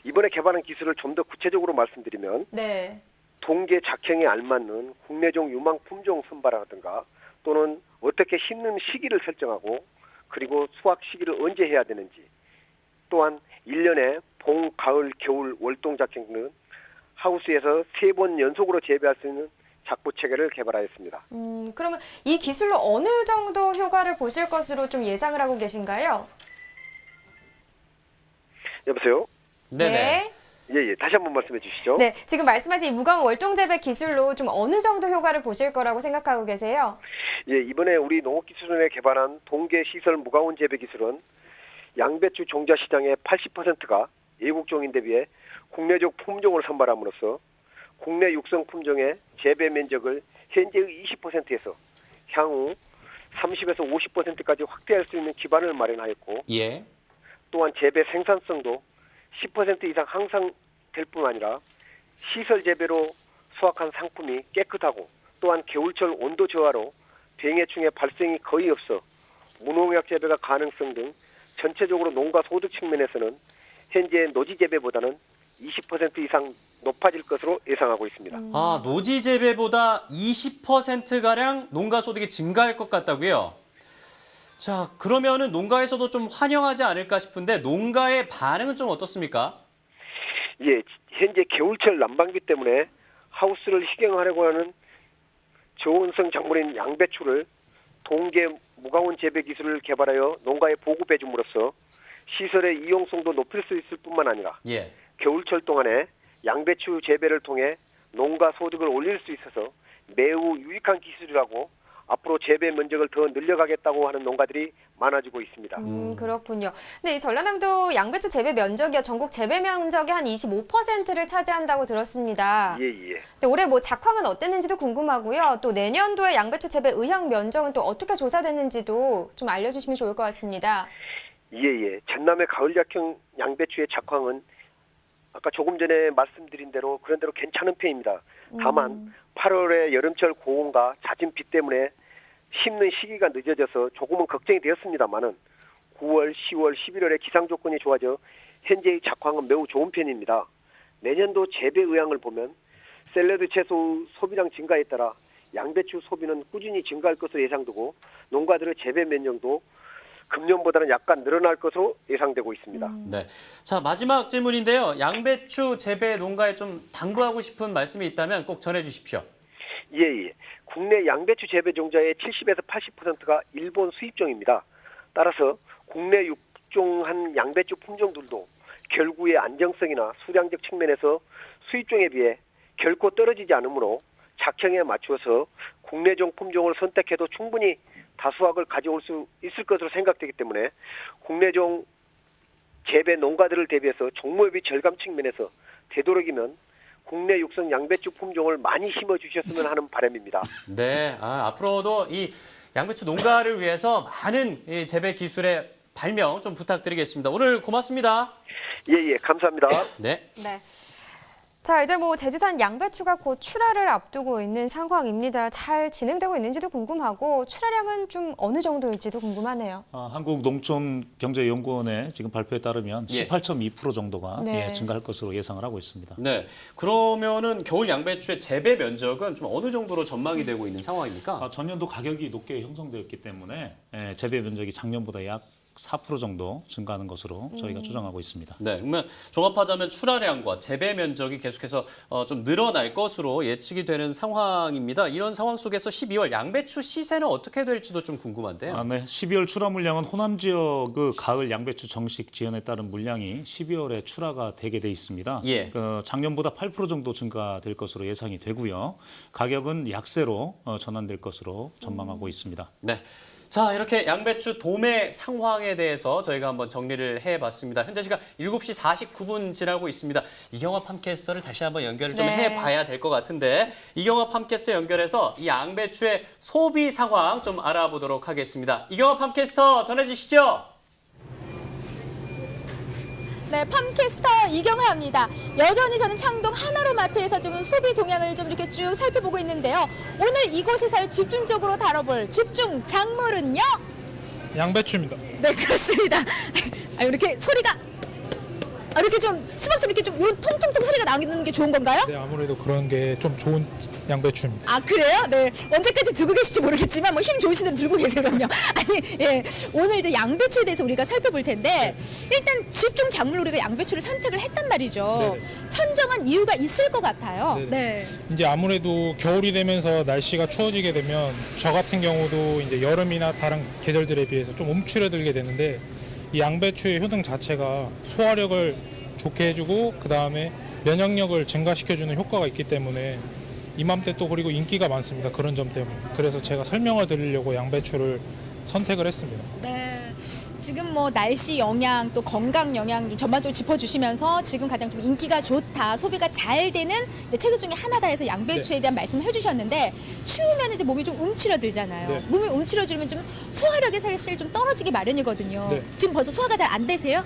이번에 개발한 기술을 좀 더 구체적으로 말씀드리면 네. 동계 작형에 알맞는 국내종 유망 품종 선발하든가 또는 어떻게 심는 시기를 설정하고 그리고 수확 시기를 언제 해야 되는지 또한 1년에 봄, 가을, 겨울, 월동 작형 등 하우스에서 3번 연속으로 재배할 수 있는 작부 체계를 개발하였습니다. 그러면 이 기술로 어느 정도 효과를 보실 것으로 좀 예상을 하고 계신가요? 여보세요? 네. 예, 다시 한번 말씀해 주시죠. 네, 지금 말씀하신 이 무광 월동 재배 기술로 좀 어느 정도 효과를 보실 거라고 생각하고 계세요? 예, 이번에 우리 농업기술원에 개발한 동계 시설 무가온 재배 기술은 양배추 종자 시장의 80%가 외국종인데 비해 국내적 품종을 선발함으로써 국내 육성 품종의 재배 면적을 현재의 20%에서 향후 30에서 50%까지 확대할 수 있는 기반을 마련하였고 예. 또한 재배 생산성도 10% 이상 향상될 뿐 아니라 시설 재배로 수확한 상품이 깨끗하고 또한 겨울철 온도 저하로 병해충의 발생이 거의 없어 무농약 재배가 가능성 등 전체적으로 농가 소득 측면에서는 현재 노지 재배보다는 20% 이상 높아질 것으로 예상하고 있습니다. 아, 노지 재배보다 20%가량 농가 소득이 증가할 것 같다고요? 자, 그러면은 농가에서도 좀 환영하지 않을까 싶은데 농가의 반응은 좀 어떻습니까? 예, 현재 겨울철 난방비 때문에 하우스를 희경하려고 하는 저온성 작물인 양배추를 동계 무가온 재배 기술을 개발하여 농가에 보급해 줌으로써 시설의 이용성도 높일 수 있을 뿐만 아니라 예. 겨울철 동안에 양배추 재배를 통해 농가 소득을 올릴 수 있어서 매우 유익한 기술이라고 앞으로 재배 면적을 더 늘려가겠다고 하는 농가들이 많아지고 있습니다. 그렇군요. 근데 이 전라남도 양배추 재배 면적이 전국 재배 면적의 한 25%를 차지한다고 들었습니다. 예. 근데 올해 뭐 작황은 어땠는지도 궁금하고요. 또 내년도에 양배추 재배 의향 면적은 또 어떻게 조사됐는지도 좀 알려주시면 좋을 것 같습니다. 예. 전남의 가을 작형 양배추의 작황은 아까 조금 전에 말씀드린 대로 그런 대로 괜찮은 편입니다. 다만 8월에 여름철 고온과 잦은 비 때문에 심는 시기가 늦어져서 조금은 걱정이 되었습니다만은 9월, 10월, 11월에 기상 조건이 좋아져 현재의 작황은 매우 좋은 편입니다. 내년도 재배 의향을 보면 샐러드 채소 소비량 증가에 따라 양배추 소비는 꾸준히 증가할 것으로 예상되고 농가들의 재배 면적도 금년보다는 약간 늘어날 것으로 예상되고 있습니다. 네. 자, 마지막 질문인데요. 양배추 재배 농가에 좀 당부하고 싶은 말씀이 있다면 꼭 전해 주십시오. 예. 국내 양배추 재배 종자의 70에서 80%가 일본 수입종입니다. 따라서 국내 육종한 양배추 품종들도 결구의 안정성이나 수량적 측면에서 수입종에 비해 결코 떨어지지 않으므로 작형에 맞추어서 국내종 품종을 선택해도 충분히 다수확을 가져올 수 있을 것으로 생각되기 때문에 국내종 재배 농가들을 대비해서 종모협의 절감 측면에서 되도록이면 국내 육성 양배추 품종을 많이 심어주셨으면 하는 바람입니다. 네, 앞으로도 이 양배추 농가를 위해서 많은 이 재배 기술의 발명 좀 부탁드리겠습니다. 오늘 고맙습니다. 예, 감사합니다. 네. 자, 이제 뭐 제주산 양배추가 곧 출하를 앞두고 있는 상황입니다. 잘 진행되고 있는지도 궁금하고 출하량은 좀 어느 정도일지도 궁금하네요. 한국농촌경제연구원의 지금 발표에 따르면 예. 18.2% 정도가 네. 증가할 것으로 예상을 하고 있습니다. 네. 그러면은 겨울 양배추의 재배 면적은 좀 어느 정도로 전망이 되고 있는 상황입니까? 전년도 가격이 높게 형성되었기 때문에 재배 면적이 작년보다 약 4% 정도 증가하는 것으로 저희가 추정하고 있습니다. 네, 그러면 종합하자면 출하량과 재배 면적이 계속해서 좀 늘어날 것으로 예측이 되는 상황입니다. 이런 상황 속에서 12월 양배추 시세는 어떻게 될지도 좀 궁금한데요. 네. 12월 출하 물량은 호남 지역 가을 양배추 정식 지연에 따른 물량이 12월에 출하가 되게 돼 있습니다. 예. 작년보다 8% 정도 증가될 것으로 예상이 되고요. 가격은 약세로 전환될 것으로 전망하고 있습니다. 네. 자, 이렇게 양배추 도매 상황에 대해서 저희가 한번 정리를 해봤습니다. 현재 시각 7시 49분 지나고 있습니다. 이경화 팜캐스터를 다시 한번 연결을 좀 해봐야 될 것 같은데 이경화 팜캐스터 연결해서 이 양배추의 소비 상황 좀 알아보도록 하겠습니다. 이경화 팜캐스터 전해주시죠. 네, 팜캐스터 이경화입니다. 여전히 저는 창동 하나로마트에서 좀 소비 동향을 좀 이렇게 쭉 살펴보고 있는데요. 오늘 이곳에서 집중적으로 다뤄볼 집중 작물은요. 양배추입니다. 네, 그렇습니다. 아, 이렇게 소리가 이렇게 좀 수박처럼 이렇게 좀 이런 통통통 소리가 나는 게 좋은 건가요? 네, 아무래도 그런 게 좀 좋은 양배추입니다. 아, 그래요? 네. 언제까지 들고 계실지 모르겠지만 뭐 힘 좋으신 대로 들고 계세요요. 아니, 예. 오늘 이제 양배추에 대해서 우리가 살펴볼 텐데 일단 집중 작물로 우리가 양배추를 선택을 했단 말이죠. 네네. 선정한 이유가 있을 것 같아요. 네네. 네. 이제 아무래도 겨울이 되면서 날씨가 추워지게 되면 저 같은 경우도 이제 여름이나 다른 계절들에 비해서 좀 움츠러들게 되는데 이 양배추의 효능 자체가 소화력을 좋게 해주고 그 다음에 면역력을 증가시켜주는 효과가 있기 때문에 이맘때 또 그리고 인기가 많습니다. 그런 점 때문에. 그래서 제가 설명을 드리려고 양배추를 선택을 했습니다. 네. 지금 뭐 날씨 영향 또 건강 영향 좀 전반적으로 짚어주시면서 지금 가장 좀 인기가 좋다, 소비가 잘 되는 이제 채소 중에 하나다 해서 양배추에 대한 말씀을 해주셨는데 추우면 이제 몸이 좀 움츠러들잖아요. 네. 몸이 움츠러들면 좀 소화력이 사실 좀 떨어지기 마련이거든요. 네. 지금 벌써 소화가 잘 안 되세요?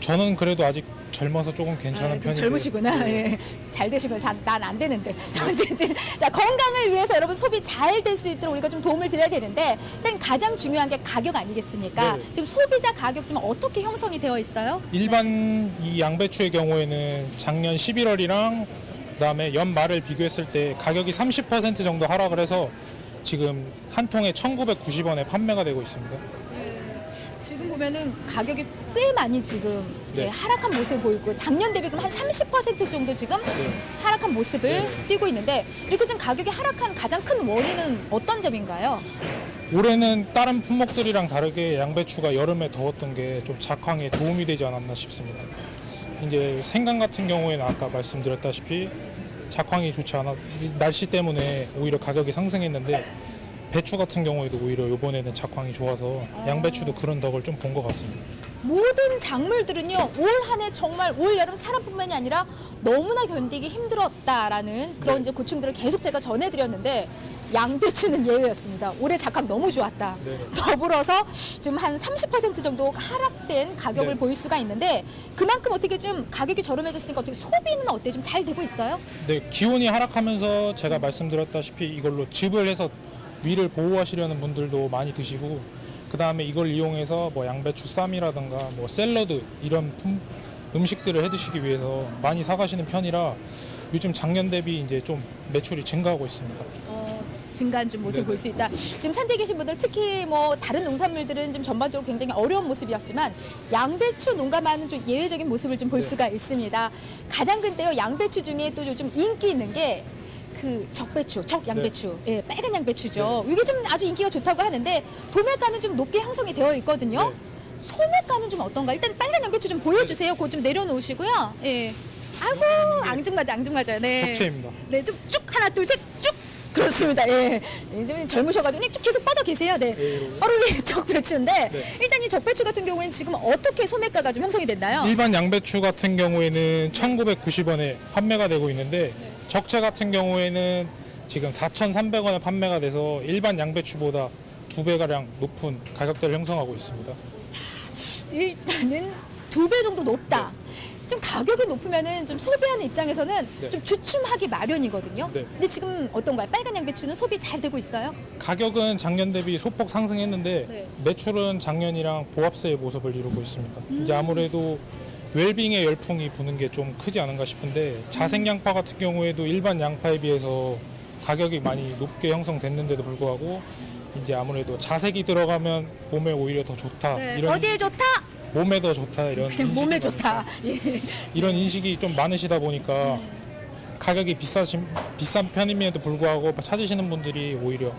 저는 그래도 아직 젊어서 조금 괜찮은 좀 편인데. 젊으시구나. 네. 예. 잘 되시구나. 난 안 되는데. 자, 건강을 위해서 여러분 소비 잘 될 수 있도록 우리가 좀 도움을 드려야 되는데 일단 가장 중요한 게 가격 아니겠습니까? 네네. 지금 소비자 가격 지금 어떻게 형성이 되어 있어요? 일반 이 양배추의 경우에는 작년 11월이랑 그다음에 연말을 비교했을 때 가격이 30% 정도 하락을 해서 지금 한 통에 1,990원에 판매가 되고 있습니다. 지금 보면은 가격이 꽤 많이 지금 네. 하락한 모습을 보이고 작년 대비 그럼 한 30% 정도 지금 하락한 모습을 띠고 있는데 이렇게 지금 가격이 하락한 가장 큰 원인은 어떤 점인가요? 올해는 다른 품목들이랑 다르게 양배추가 여름에 더웠던 게 좀 작황에 도움이 되지 않았나 싶습니다. 이제 생강 같은 경우에는 아까 말씀드렸다시피 작황이 좋지 않아 날씨 때문에 오히려 가격이 상승했는데 배추 같은 경우에도 오히려 이번에는 작황이 좋아서 양배추도 그런 덕을 좀 본 것 같습니다. 모든 작물들은요 올 한 해 정말 올 여름 사람뿐만이 아니라 너무나 견디기 힘들었다라는 그런 이제 고충들을 계속 제가 전해드렸는데 양배추는 예외였습니다. 올해 작황 너무 좋았다. 더불어서 지금 한 30% 정도 하락된 가격을 보일 수가 있는데 그만큼 어떻게 좀 가격이 저렴해졌으니까 어떻게 소비는 어때? 좀 잘 되고 있어요? 네, 기온이 하락하면서 제가 말씀드렸다시피 이걸로 즙을 해서 위를 보호하시려는 분들도 많이 드시고 그 다음에 이걸 이용해서 뭐 양배추 쌈이라든가 뭐 샐러드 이런 음식들을 해 드시기 위해서 많이 사가시는 편이라 요즘 작년 대비 이제 좀 매출이 증가하고 있습니다. 증가한 좀 모습을 볼 수 있다. 지금 산지에 계신 분들 특히 뭐 다른 농산물들은 좀 전반적으로 굉장히 어려운 모습이었지만 양배추 농가만은 좀 예외적인 모습을 좀 볼 수가 있습니다. 가장 근데요 양배추 중에 또 요즘 인기 있는 게 그 적배추, 적양배추, 예, 빨간 양배추죠. 이게 좀 아주 인기가 좋다고 하는데 도매가는 좀 높게 형성이 되어 있거든요. 소매가는 좀 어떤가? 일단 빨간 양배추 좀 보여주세요. 그거 좀 내려놓으시고요. 예. 아이고 앙증맞아. 네. 적채입니다. 네, 좀 쭉 하나 둘 셋 쭉. 그렇습니다. 예. 좀 젊으셔가지고 쭉 계속 뻗어 계세요. 네. 바로 이 적배추인데 일단 이 적배추 같은 경우에는 지금 어떻게 소매가가 좀 형성이 됐나요? 일반 양배추 같은 경우에는 1,990원에 판매가 되고 있는데 적채 같은 경우에는 지금 4,300원에 판매가 돼서 일반 양배추보다 2배가량 높은 가격대를 형성하고 있습니다. 일단은 2배 정도 높다. 좀 가격이 높으면은 좀 소비하는 입장에서는 좀 주춤하기 마련이거든요. 근데 지금 어떤가요? 빨간 양배추는 소비 잘 되고 있어요? 가격은 작년 대비 소폭 상승했는데 매출은 작년이랑 보합세의 모습을 이루고 있습니다. 이제 아무래도 웰빙의 열풍이 부는 게 좀 크지 않은가 싶은데 자색 양파 같은 경우에도 일반 양파에 비해서 가격이 많이 높게 형성됐는데도 불구하고 이제 아무래도 자색이 들어가면 몸에 오히려 더 좋다. 이런 어디에 좋다? 몸에 더 좋다 이런 그냥 몸에 좋다. 이런 인식이 좀 많으시다 보니까 가격이 비싼 편임에도 불구하고 찾으시는 분들이 오히려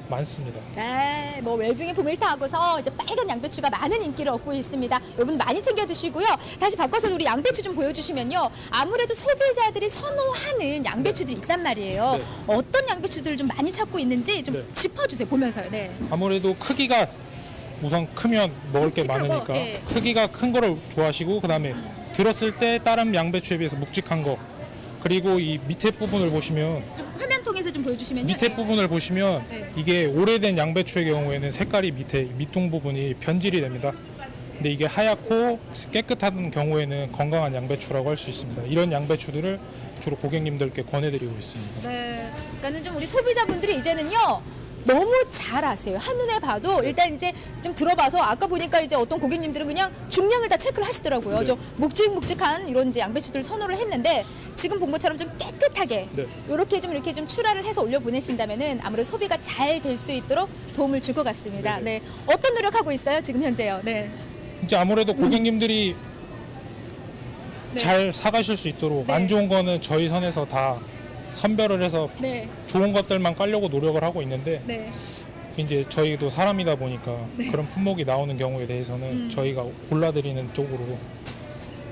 많습니다. 네, 뭐 웰빙의 봄을 타고서 이제 빨간 양배추가 많은 인기를 얻고 있습니다. 여러분 많이 챙겨 드시고요. 다시 바꿔서 우리 양배추 좀 보여주시면요. 아무래도 소비자들이 선호하는 양배추들이 있단 말이에요. 어떤 양배추들을 좀 많이 찾고 있는지 좀 짚어주세요. 보면서요. 네. 아무래도 크기가 우선 크면 먹을 게 묵직하고, 많으니까 크기가 큰 거를 좋아하시고 그다음에 들었을 때 다른 양배추에 비해서 묵직한 거 그리고 이 밑에 부분을 보시면 좀 화면 통해서 좀 보여주시면요. 밑에 부분을 보시면 이게 오래된 양배추의 경우에는 색깔이 밑둥 부분이 변질이 됩니다. 근데 이게 하얗고 깨끗한 경우에는 건강한 양배추라고 할 수 있습니다. 이런 양배추들을 주로 고객님들께 권해드리고 있습니다. 네, 그러니까는 좀 우리 소비자분들이 이제는요. 너무 잘 아세요. 한눈에 봐도 일단 이제 좀 들어봐서 아까 보니까 이제 어떤 고객님들은 그냥 중량을 다 체크를 하시더라고요. 네. 좀 묵직묵직한 이런 이제 양배추들 선호를 했는데 지금 본 것처럼 좀 깨끗하게 네. 이렇게 좀 출하를 해서 올려 보내신다면은 아무래도 소비가 잘 될 수 있도록 도움을 줄 것 같습니다. 네. 어떤 노력하고 있어요? 지금 현재요. 네. 이제 아무래도 고객님들이 네. 잘 사가실 수 있도록 안 좋은 거는 저희 선에서 다 선별을 해서 네. 좋은 것들만 깔려고 노력을 하고 있는데 네. 이제 저희도 사람이다 보니까 네. 그런 품목이 나오는 경우에 대해서는 저희가 골라드리는 쪽으로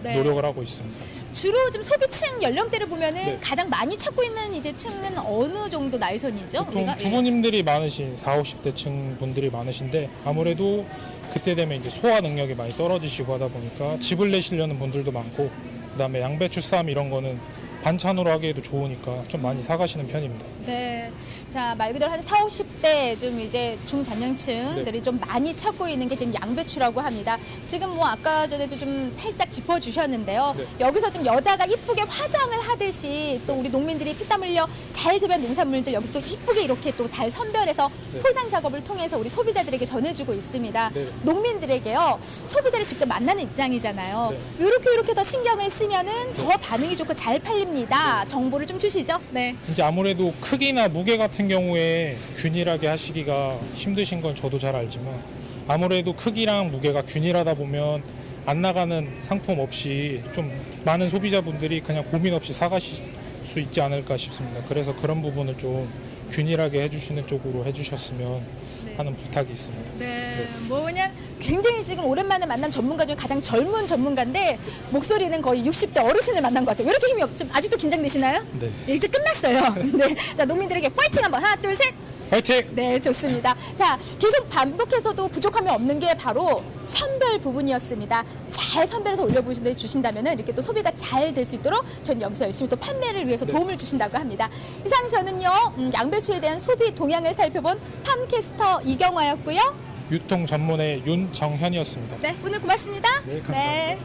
네. 노력을 하고 있습니다. 주로 좀 소비층 연령대를 보면은 네. 가장 많이 찾고 있는 이제 층은 어느 정도 나이선이죠? 보통 예. 주부님들이 많으신 40, 50대층 분들이 많으신데 아무래도 그때 되면 이제 소화 능력이 많이 떨어지시고 하다 보니까 집을 내시려는 분들도 많고 그다음에 양배추 쌈 이런 거는 반찬으로 하기에도 좋으니까 좀 많이 사가시는 편입니다. 네. 자, 말 그대로 한 40, 50대 좀 이제 중장년층들이 좀 많이 찾고 있는 게 지금 양배추라고 합니다. 지금 뭐 아까 전에도 좀 살짝 짚어주셨는데요. 네. 여기서 좀 여자가 이쁘게 화장을 하듯이 또 우리 농민들이 피땀 흘려 잘 재배한 농산물들 여기서 또 이쁘게 이렇게 또 잘 선별해서 네. 포장 작업을 통해서 우리 소비자들에게 전해주고 있습니다. 네. 농민들에게요. 소비자를 직접 만나는 입장이잖아요. 네. 이렇게 더 신경을 쓰면은 더 반응이 좋고 잘 팔립니다. 정보를 좀 주시죠. 네. 이제 아무래도 크기나 무게 같은 경우에 균일하게 하시기가 힘드신 건 저도 잘 알지만 아무래도 크기랑 무게가 균일하다 보면 안 나가는 상품 없이 좀 많은 소비자분들이 그냥 고민 없이 사가실 수 있지 않을까 싶습니다. 그래서 그런 부분을 좀 균일하게 해주시는 쪽으로 해주셨으면 하는 부탁이 있습니다. 네, 뭐 그냥 굉장히 지금 오랜만에 만난 전문가 중에 가장 젊은 전문가인데 목소리는 거의 60대 어르신을 만난 것 같아요. 왜 이렇게 힘이 없죠? 아직도 긴장되시나요? 네. 네, 이제 끝났어요. 네, 자 농민들에게 파이팅 한번 하나 둘 셋. 파이팅! 네, 좋습니다. 자, 계속 반복해서도 부족함이 없는 게 바로 선별 부분이었습니다. 잘 선별해서 올려주신다면 이렇게 또 소비가 잘 될 수 있도록 저는 여기서 열심히 또 판매를 위해서 도움을 주신다고 합니다. 이상 저는요, 양배추에 대한 소비 동향을 살펴본 팜캐스터 이경화였고요. 유통 전문의 윤정현이었습니다. 네, 오늘 고맙습니다. 네, 감사합니다. 네.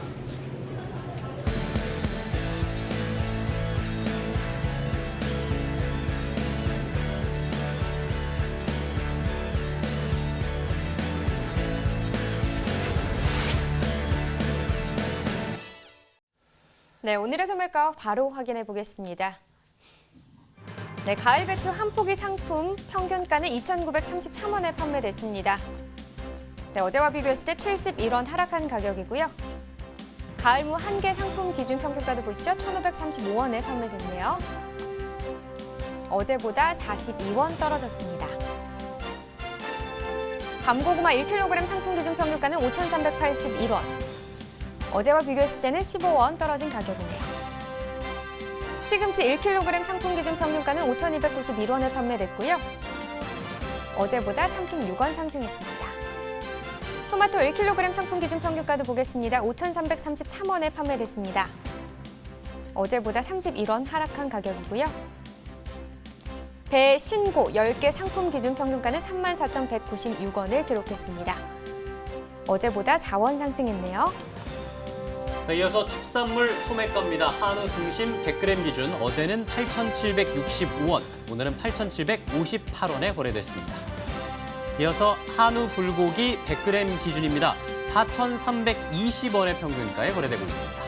네, 오늘의 소매가 바로 확인해 보겠습니다. 네, 가을 배추 한 포기 상품 평균가는 2,933원에 판매됐습니다. 네, 어제와 비교했을 때 71원 하락한 가격이고요. 가을무 한 개 상품 기준 평균가도 보시죠. 1,535원에 판매됐네요. 어제보다 42원 떨어졌습니다. 밤고구마 1kg 상품 기준 평균가는 5,381원. 어제와 비교했을 때는 15원 떨어진 가격이네요. 시금치 1kg 상품 기준 평균가는 5,291원에 판매됐고요. 어제보다 36원 상승했습니다. 토마토 1kg 상품 기준 평균가도 보겠습니다. 5,333원에 판매됐습니다. 어제보다 31원 하락한 가격이고요. 배 신고 10개 상품 기준 평균가는 34,196원을 기록했습니다. 어제보다 4원 상승했네요. 네, 이어서 축산물 소매가입니다. 한우 등심 100g 기준 어제는 8,765원, 오늘은 8,758원에 거래됐습니다. 이어서 한우 불고기 100g 기준입니다. 4,320원의 평균가에 거래되고 있습니다.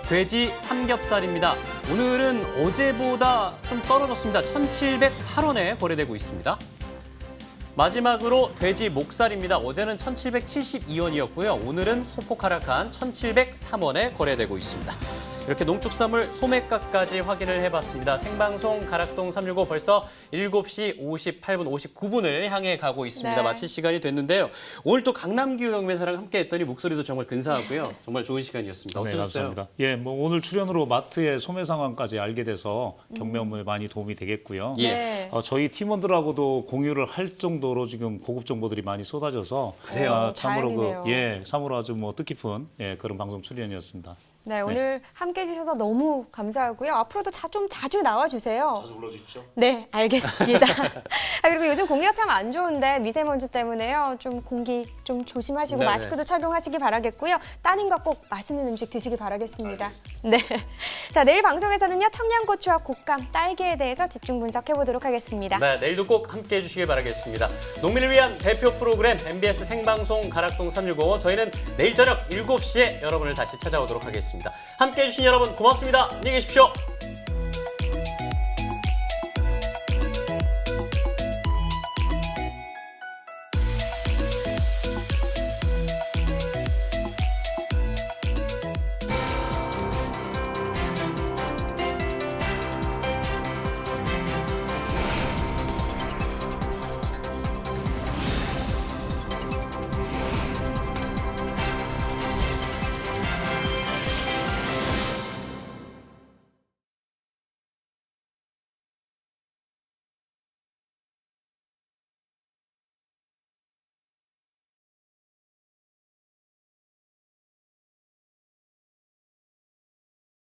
돼지 삼겹살입니다. 오늘은 어제보다 좀 떨어졌습니다. 1,708원에 거래되고 있습니다. 마지막으로 돼지 목살입니다. 어제는 1,772원이었고요. 오늘은 소폭 하락한 1,703원에 거래되고 있습니다. 이렇게 농축산물 소매가까지 확인을 해봤습니다. 생방송 가락동 365 벌써 7시 58분, 59분을 향해 가고 있습니다. 네. 마칠 시간이 됐는데요. 오늘 또 강남기후 경매사랑 함께 했더니 목소리도 정말 근사하고요. 정말 좋은 시간이었습니다. 네, 어떠셨어요? 감사합니다. 예, 뭐 오늘 출연으로 마트의 소매 상황까지 알게 돼서 경매 업무에 많이 도움이 되겠고요. 예. 저희 팀원들하고도 공유를 할 정도로 지금 고급 정보들이 많이 쏟아져서 그래요? 참으로 다행이네요. 참으로 아주 뭐 뜻깊은 그런 방송 출연이었습니다. 네, 오늘 함께 해주셔서 너무 감사하고요. 앞으로도 좀 자주 나와주세요. 자주 불러주십시오. 네, 알겠습니다. 그리고 요즘 공기가 참 안 좋은데 미세먼지 때문에요. 좀 공기 좀 조심하시고 네네. 마스크도 착용하시기 바라겠고요. 따님과 꼭 맛있는 음식 드시기 바라겠습니다. 네. 자, 내일 방송에서는요. 청양고추와 곶감, 딸기에 대해서 집중 분석해 보도록 하겠습니다. 네, 내일도 꼭 함께해 주시길 바라겠습니다. 농민을 위한 대표 프로그램 MBS 생방송 가락동 365. 저희는 내일 저녁 7시에 여러분을 다시 찾아오도록 하겠습니다. 함께해 주신 여러분 고맙습니다. 안녕히 계십시오.